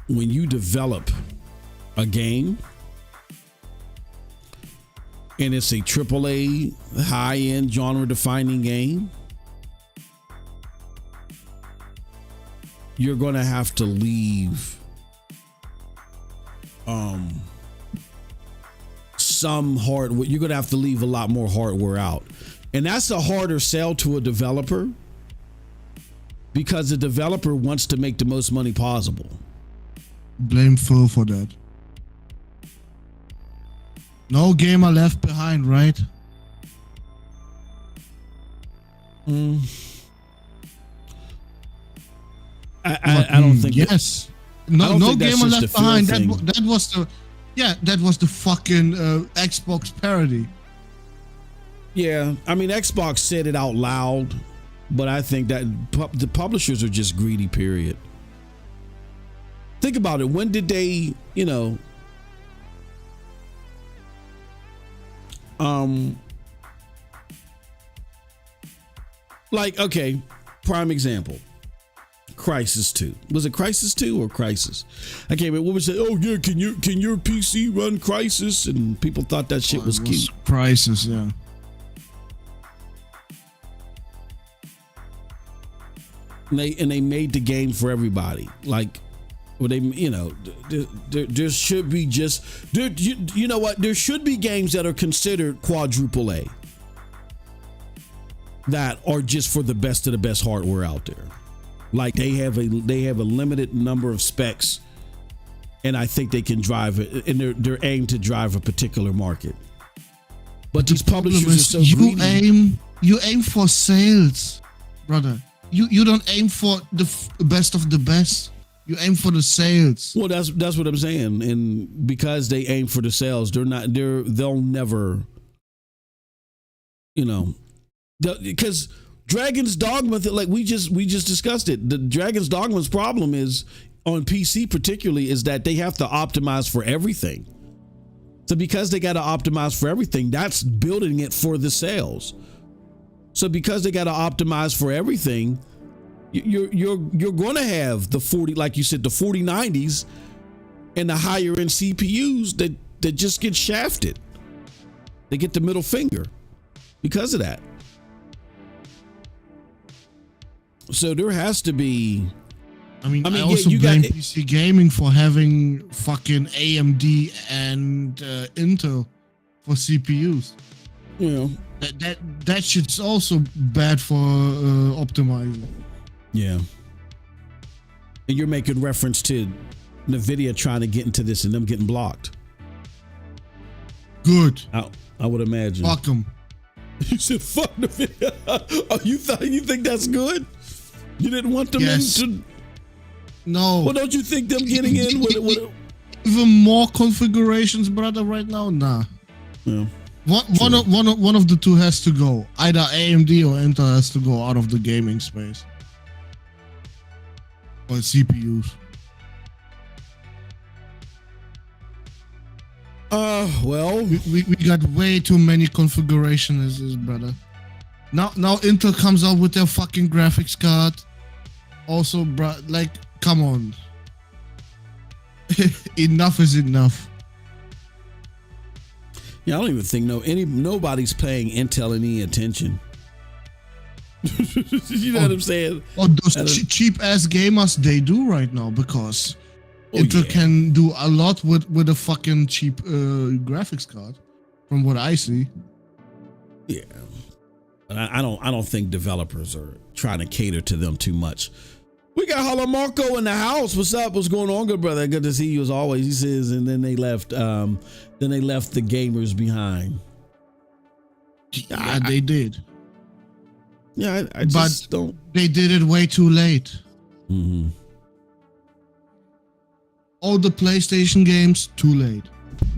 when you develop a game and it's a AAA high-end genre-defining game, you're going to have to leave some hardware. You're going to have to leave a lot more hardware out. And that's a harder sell to a developer because the developer wants to make the most money possible. Blame Phil for that. No gamer left behind, right? I don't think. Yes. No gamer left behind. That was the fucking Xbox parody. Yeah, I mean, Xbox said it out loud, but I think that the publishers are just greedy, period. Think about it. When did they, like, okay, prime example. Crysis 2. Was it Crysis 2 or Crysis? I can't remember. What was it? Oh yeah, can your PC run Crysis? And people thought that shit was cute. Crysis, yeah. And they made the game for everybody. Like, well, there should be just you know what? There should be games that are considered quadruple A that are just for the best of the best hardware out there. Like they have a limited number of specs, and I think they can drive it, and they're aimed to drive a particular market. But these publishers are so greedy. You aim for sales, brother. You don't aim for the best of the best. You aim for the sales. Well, that's what I'm saying. And because they aim for the sales, they'll never, because Dragon's Dogma, like we just discussed it. The Dragon's Dogma's problem is on PC particularly is that they have to optimize for everything. So because they got to optimize for everything, that's building it for the sales. So because they got to optimize for everything, you're going to have the 40, like you said, the 4090s and the higher end CPUs that just get shafted. They get the middle finger because of that. So there has to be. I also blame PC Gaming for having fucking AMD and Intel for CPUs. That shit's also bad for optimizing. Yeah. And you're making reference to NVIDIA trying to get into this and them getting blocked. Good. I would imagine. Fuck them. You said fuck NVIDIA. Oh, you think that's good? You didn't want them to. No. Well, don't you think them getting in with even more configurations, brother? Right now, nah. Yeah. One of the two has to go. Either AMD or Intel has to go out of the gaming space. Or CPUs. Well, we got way too many configurations, brother. Now Intel comes out with their fucking graphics card. Also, bro, like, come on. Enough is enough. Yeah, I don't even think nobody's paying Intel any attention. You know what I'm saying? Oh, those cheap ass gamers, they do right now because Intel can do a lot with a fucking cheap graphics card, from what I see. Yeah, but I don't think developers are trying to cater to them too much. We got Hello Marco in the house. What's up? What's going on, good brother? Good to see you as always. He says, and then they left. Then they left the gamers behind. Yeah, they did. Yeah, I just don't. They did it way too late. Mm-hmm. All the PlayStation games, too late.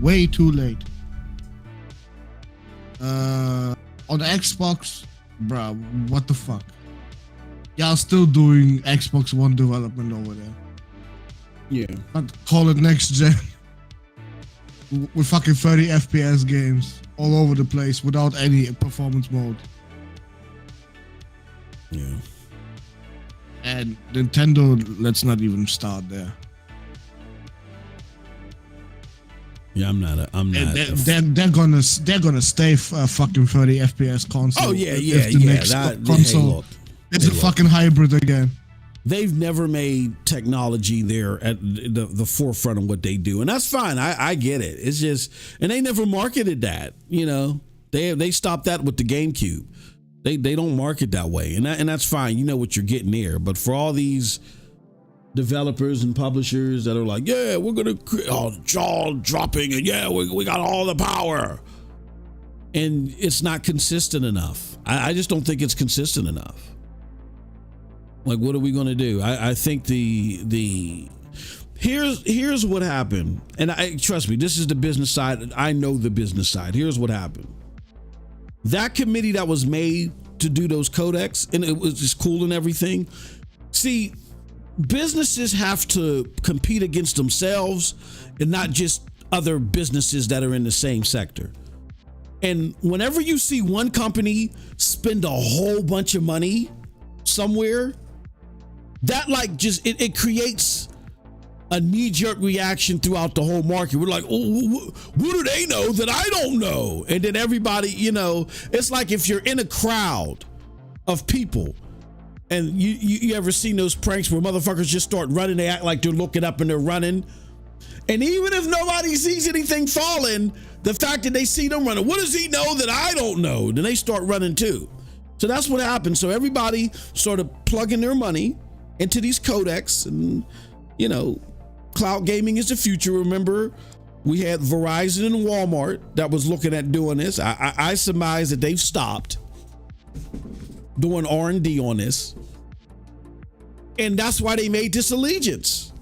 Way too late. On Xbox, bruh, what the fuck? Y'all still doing Xbox One development over there. Yeah. I'd call it next gen. With fucking 30 FPS games all over the place without any performance mode. Yeah. And Nintendo, let's not even start there. Yeah, I'm not. They're gonna stay fucking 30 FPS console. Oh yeah. Next console it's a fucking hybrid again. They've never made technology there at the forefront of what they do, and that's fine. I get it. It's just, and they never marketed that. They stopped that with the GameCube. They don't market that way, and that's fine. You know what you're getting there. But for all these developers and publishers that are like, yeah, we're gonna jaw dropping, and yeah, we got all the power, and it's not consistent enough. I just don't think it's consistent enough. Like, what are we gonna do? I think here's what happened, and trust me, this is the business side. I know the business side. Here's what happened. that committee that was made to do those codecs, and it was just cool and everything. See, businesses have to compete against themselves and not just other businesses that are in the same sector. And whenever you see one company spend a whole bunch of money somewhere, that like just it creates a knee-jerk reaction throughout the whole market. We're like, oh, what do they know that I don't know? And then everybody, it's like if you're in a crowd of people and you ever seen those pranks where motherfuckers just start running, they act like they're looking up and they're running. And even if nobody sees anything falling, the fact that they see them running, what does he know that I don't know? Then they start running too. So that's what happens. So everybody sort of plugging their money into these codecs, and cloud gaming is the future. Remember, we had Verizon and Walmart that was looking at doing this. I surmise that they've stopped doing R&D on this. And that's why they made this allegiance.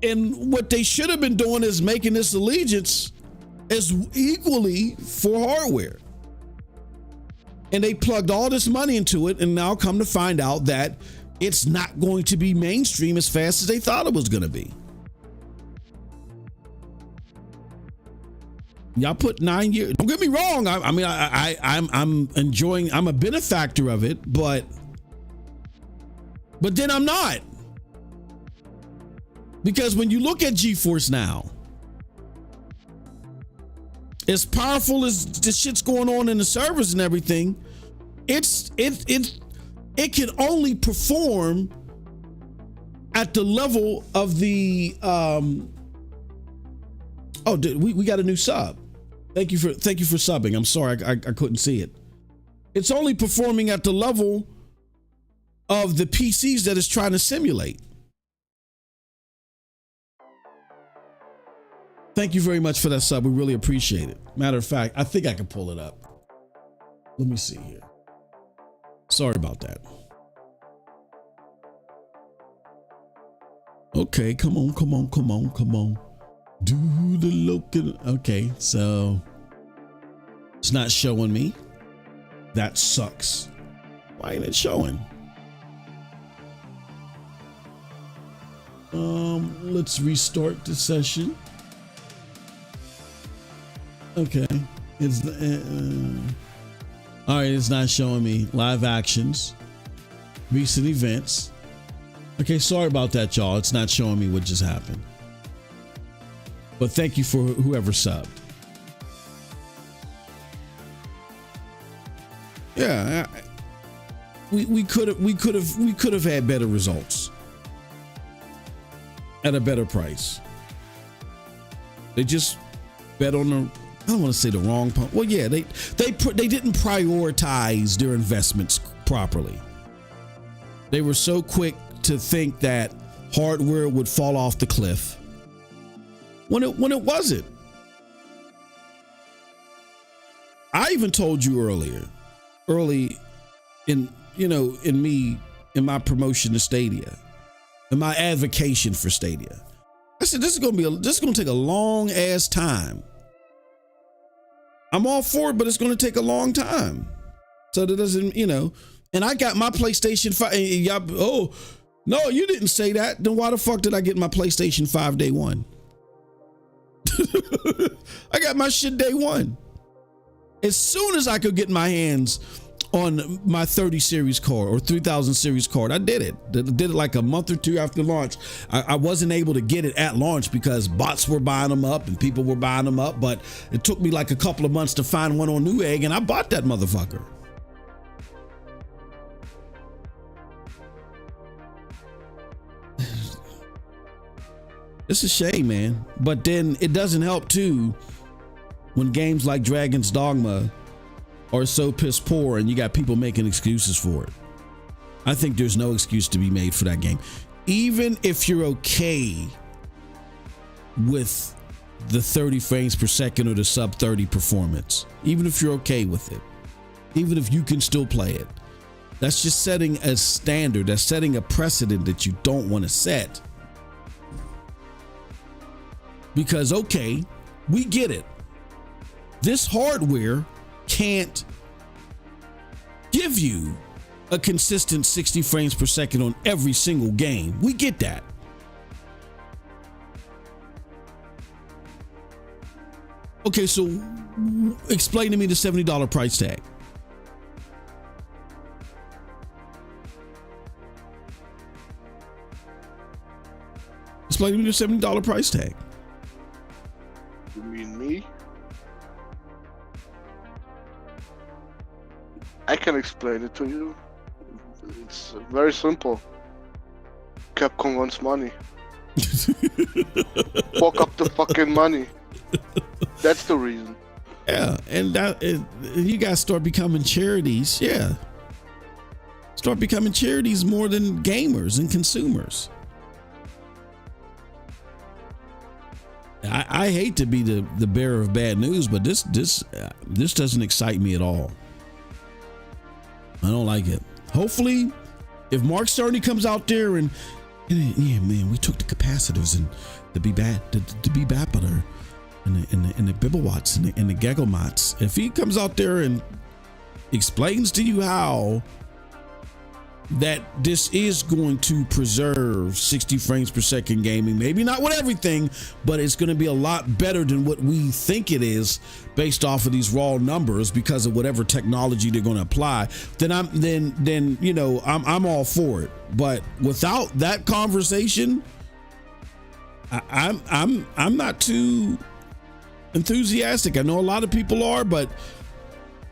And what they should have been doing is making this allegiance as equally for hardware. And they plugged all this money into it, and now come to find out that it's not going to be mainstream as fast as they thought it was going to be. Y'all put 9 years. Don't get me wrong. I'm enjoying. I'm a benefactor of it, but then I'm not. Because when you look at GeForce now, as powerful as this shit's going on in the servers and everything, it can only perform at the level of the we got a new sub. Thank you for subbing. I'm sorry I couldn't see it. It's only performing at the level of the PCs that it's trying to simulate. Thank you very much for that sub. We really appreciate it. Matter of fact, I think I can pull it up. Let me see here. Sorry about that. Okay, come on. Do the local. Okay, so it's not showing me. That sucks. Why ain't it showing? Let's restart the session. Okay, it's all right. It's not showing me live actions, recent events. Okay, sorry about that, y'all. It's not showing me what just happened. But thank you for whoever subbed. Yeah, we could have had better results at a better price. They just bet on the. I don't want to say the wrong point. Well, yeah, they didn't prioritize their investments properly. They were so quick to think that hardware would fall off the cliff when it wasn't. I even told you early in my promotion to Stadia, in my advocation for Stadia. I said this is going to take a long ass time. I'm all for it, but it's going to take a long time. So that doesn't, and I got my PlayStation 5. Y'all, oh, no, you didn't say that. Then why the fuck did I get my PlayStation 5 day one? I got my shit day one. As soon as I could get my hands on my 30 series card or 3000 series card, I did it. Did it like a month or two after launch. I wasn't able to get it at launch because bots were buying them up and people were buying them up, but it took me like a couple of months to find one on Newegg, and I bought that motherfucker. It's a shame, man. But then it doesn't help too when games like Dragon's Dogma are so piss poor and you got people making excuses for it. I think there's no excuse to be made for that game. Even if you're okay with the 30 frames per second or the sub 30 performance, even if you're okay with it, even if you can still play it, that's just setting a standard. That's setting a precedent that you don't want to set. Because, okay, we get it. this hardware can't give you a consistent 60 frames per second on every single game. We get that. Okay, so explain to me the $70 price tag. Explain to me the $70 price tag. You mean me? I can explain it to you. It's very simple. Capcom wants money. Fuck up the fucking money. That's the reason. Yeah, and you guys start becoming charities. Yeah. Start becoming charities more than gamers and consumers. I hate to be the bearer of bad news, but this doesn't excite me at all. I don't like it. Hopefully, if Mark Cerny comes out there and yeah, man, we took the capacitors and the BBAPper and the Bibblewatts and the Gagglemats. If he comes out there and explains to you how that this is going to preserve 60 frames per second gaming, maybe not with everything, but it's going to be a lot better than what we think it is based off of these raw numbers because of whatever technology they're going to apply, then I'm all for it. But without that conversation, I'm not too enthusiastic. I know a lot of people are, but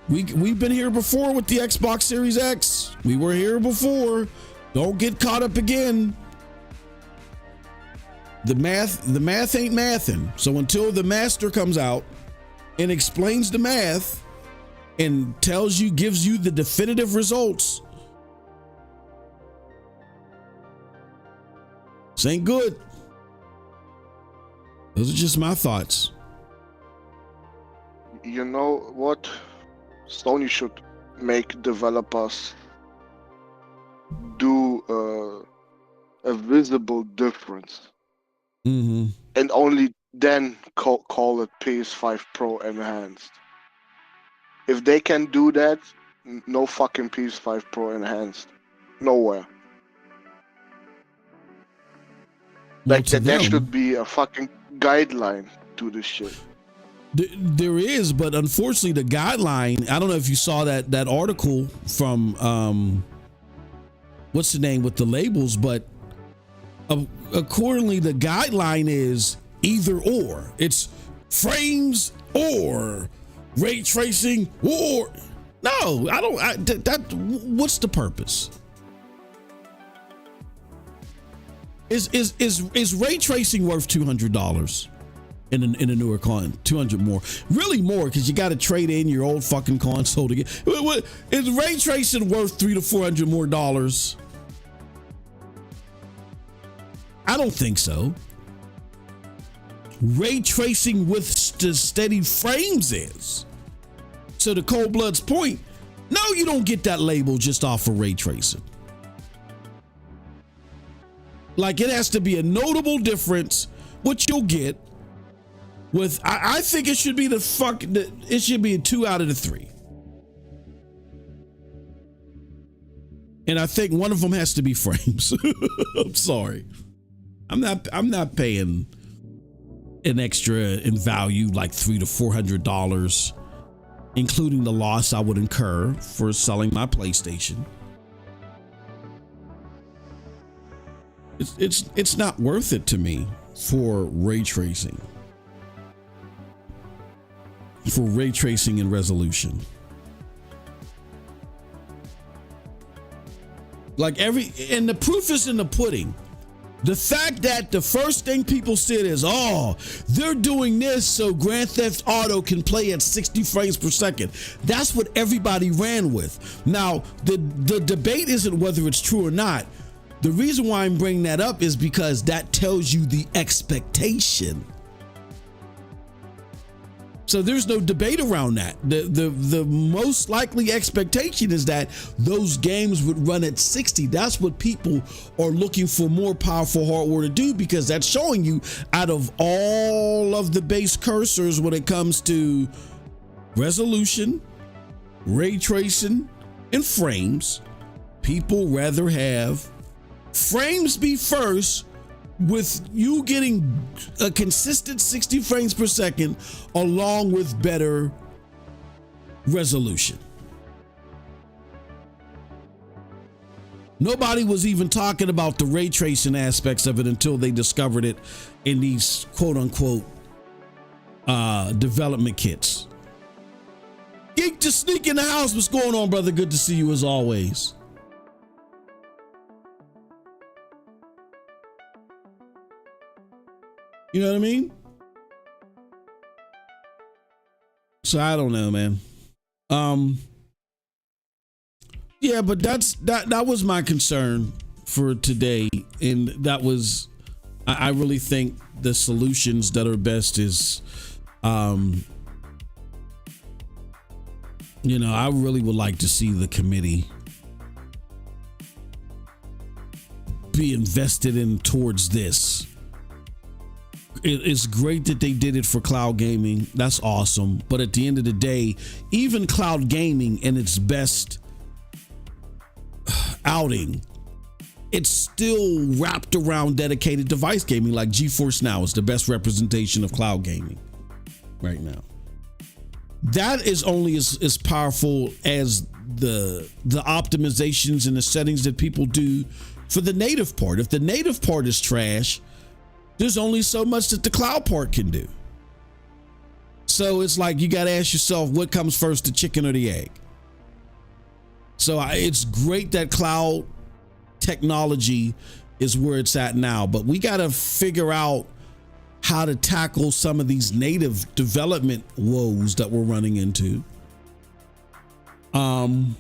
we've been here before with the Xbox Series X. We were here before. Don't get caught up again. The math ain't mathing. So until the master comes out and explains the math and gives you the definitive results, this ain't good. Those are just my thoughts. You know what? Sony should make developers do a visible difference. Mm-hmm. And only then call it PS5 Pro Enhanced. If they can do that, no fucking PS5 Pro Enhanced. Nowhere. Like there should be a fucking guideline to this shit. There is, but unfortunately the guideline, I don't know if you saw that article from what's the name with the labels, but accordingly the guideline is either or. It's frames or ray tracing or no, what's the purpose? Is ray tracing worth $200 in a newer con? 200 more, really more, because you got to trade in your old fucking console to get. Is ray tracing worth $300 to $400 more dollars? I don't think so. Ray tracing with steady frames is. So the Cold Blood's point, no, you don't get that label just off of ray tracing. Like, it has to be a notable difference, which you'll get with, I think it should be it should be a 2 out of the 3. And I think one of them has to be frames. I'm sorry. I'm not paying an extra in value like $300 to $400, including the loss I would incur for selling my PlayStation. It's not worth it to me for ray tracing. For ray tracing and resolution. And the proof is in the pudding. The fact that the first thing people said is, oh, they're doing this so Grand Theft Auto can play at 60 frames per second. That's what everybody ran with. Now, the debate isn't whether it's true or not. The reason why I'm bringing that up is because that tells you the expectation. So there's no debate around that. The most likely expectation is that those games would run at 60. That's what people are looking for, more powerful hardware to do, because that's showing you out of all of the base cursors when it comes to resolution, ray tracing, and frames. People rather have frames be first, with you getting a consistent 60 frames per second along with better resolution. Nobody was even talking about the ray tracing aspects of it until they discovered it in these quote unquote development kits. Geek to sneak in the house. What's going on, brother? Good to see you as always. You know what I mean? So I don't know, man. Yeah, but that was my concern for today. And that was, I really think the solutions that are best is, you know, I really would like to see the committee be invested in towards this. It's great that they did it for cloud gaming. That's awesome. But at the end of the day, even cloud gaming in its best outing, it's still wrapped around dedicated device gaming. Like GeForce Now is the best representation of cloud gaming right now. That is only as powerful as the optimizations and the settings that people do for the native part. If the native part is trash, there's only so much that the cloud part can do. So it's like you got to ask yourself, what comes first, the chicken or the egg? So it's great that cloud technology is where it's at now, but we got to figure out how to tackle some of these native development woes that we're running into. And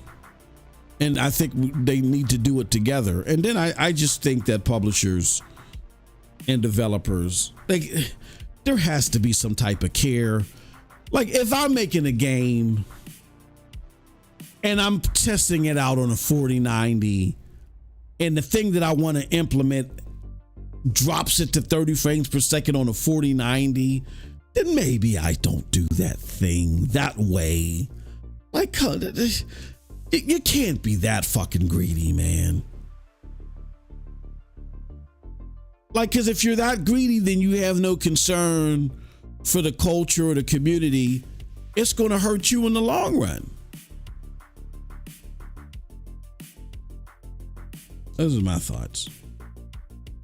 I think they need to do it together. And then I just think that publishers and developers, like, there has to be some type of care. Like, if I'm making a game and I'm testing it out on a 4090 and the thing that I want to implement drops it to 30 frames per second on a 4090, then maybe I don't do that thing that way. Like, you can't be that fucking greedy, man. Like, because if you're that greedy, then you have no concern for the culture or the community. It's going to hurt you in the long run. Those are my thoughts.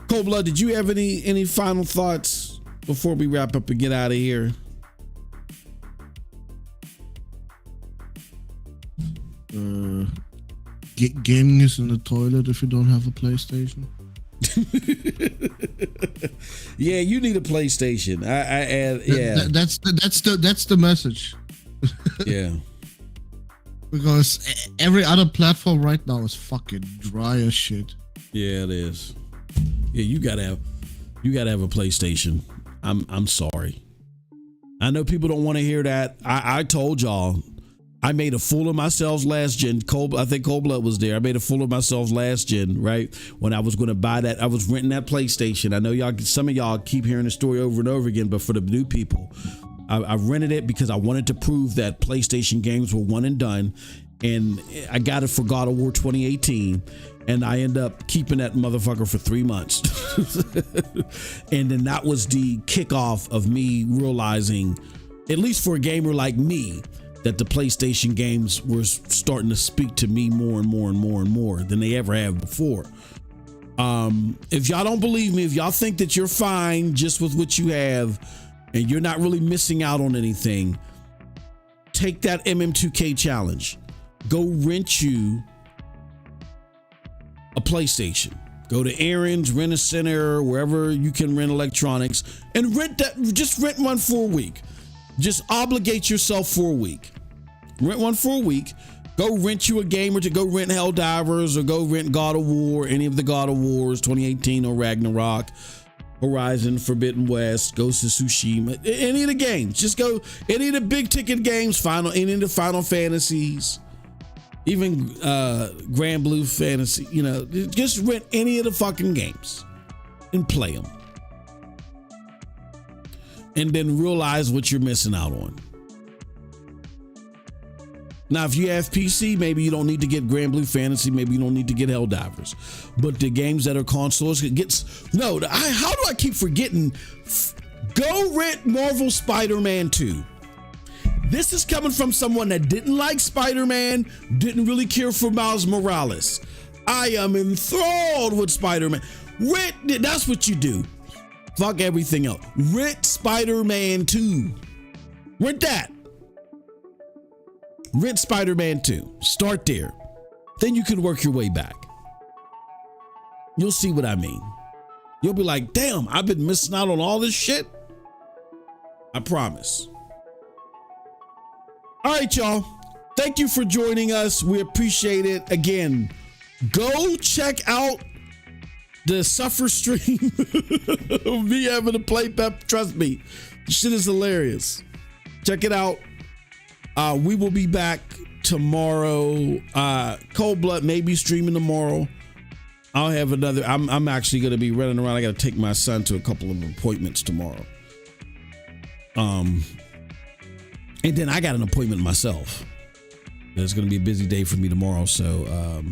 Cold Blood, did you have any final thoughts before we wrap up and get out of here? Gaming is in the toilet if you don't have a PlayStation. Yeah, you need a PlayStation. Yeah. That's the message. Yeah. Because every other platform right now is fucking dry as shit. Yeah, it is. Yeah, you gotta have a PlayStation. I'm sorry. I know people don't want to hear that. I told y'all, I made a fool of myself last gen. I think Cold Blood was there. I made a fool of myself last gen, right? When I was going to buy that, I was renting that PlayStation. I know some of y'all keep hearing the story over and over again, but for the new people, I rented it because I wanted to prove that PlayStation games were one and done. And I got it for God of War 2018. And I end up keeping that motherfucker for 3 months. And then that was the kickoff of me realizing, at least for a gamer like me, that the PlayStation games were starting to speak to me more and more and more and more than they ever have before. If y'all don't believe me, if y'all think that you're fine just with what you have and you're not really missing out on anything, take that MM2K challenge. Go rent you a PlayStation. Go to Aaron's, Rent a Center, wherever you can rent electronics, and just rent one for a week. Just obligate yourself for a week. Rent one for a week. Go rent you a game or to go rent Helldivers or go rent God of War, any of the God of Wars, 2018 or Ragnarok, Horizon, Forbidden West, Ghost of Tsushima, any of the games. Just go, any of the big ticket games, any of the Final Fantasies, even Grand Blue Fantasy, just rent any of the fucking games and play them. And then realize what you're missing out on. Now, if you have PC, maybe you don't need to get Grand Blue Fantasy. Maybe you don't need to get Helldivers. But the games that are consoles how do I keep forgetting? Go rent Marvel Spider-Man 2. This is coming from someone that didn't like Spider-Man, didn't really care for Miles Morales. I am enthralled with Spider-Man. Rent, that's what you do. Fuck everything else. Rent Spider-Man 2. Rent that. Rent Spider-Man 2. Start there. Then you can work your way back. You'll see what I mean. You'll be like, damn, I've been missing out on all this shit. I promise. All right, y'all. Thank you for joining us. We appreciate it. Again, go check out the Suffer stream of me having to play Pep. Trust me, shit is hilarious. Check it out. We will be back tomorrow. Cold Blood may be streaming tomorrow. I'll have another. I'm actually going to be running around. I got to take my son to a couple of appointments tomorrow. And then I got an appointment myself. It's going to be a busy day for me tomorrow. So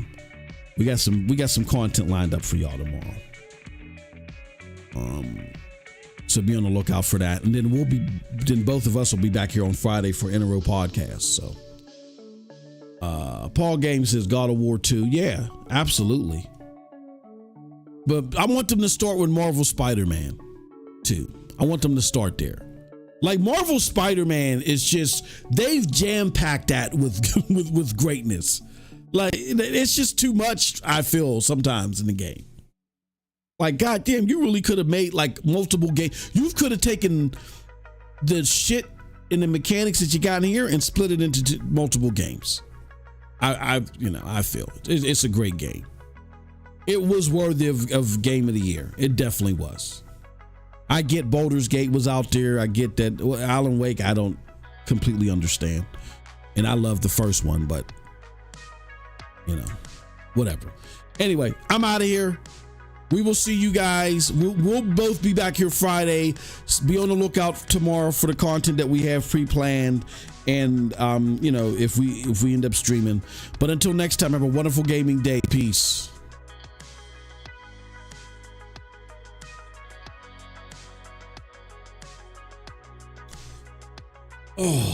we got some content lined up for y'all tomorrow. So be on the lookout for that. And then both of us will be back here on Friday for In a Row podcast. So Paul Games says God of War 2. Yeah, absolutely. But I want them to start with Marvel Spider-Man 2. I want them to start there. Like Marvel Spider-Man is just, they've jam-packed that with greatness. Like it's just too much, I feel, sometimes in the game. Like, goddamn, you really could have made like multiple games. You could have taken the shit and the mechanics that you got in here and split it into multiple games. I feel it's a great game. It was worthy of Game of the Year. It definitely was. I get Baldur's Gate was out there. I get that. Alan Wake, I don't completely understand. And I love the first one, but whatever. Anyway, I'm out of here. We will see you guys. We'll both be back here Friday. Be on the lookout tomorrow for the content that we have pre-planned. And if we end up streaming. But until next time, have a wonderful gaming day. Peace. Oh.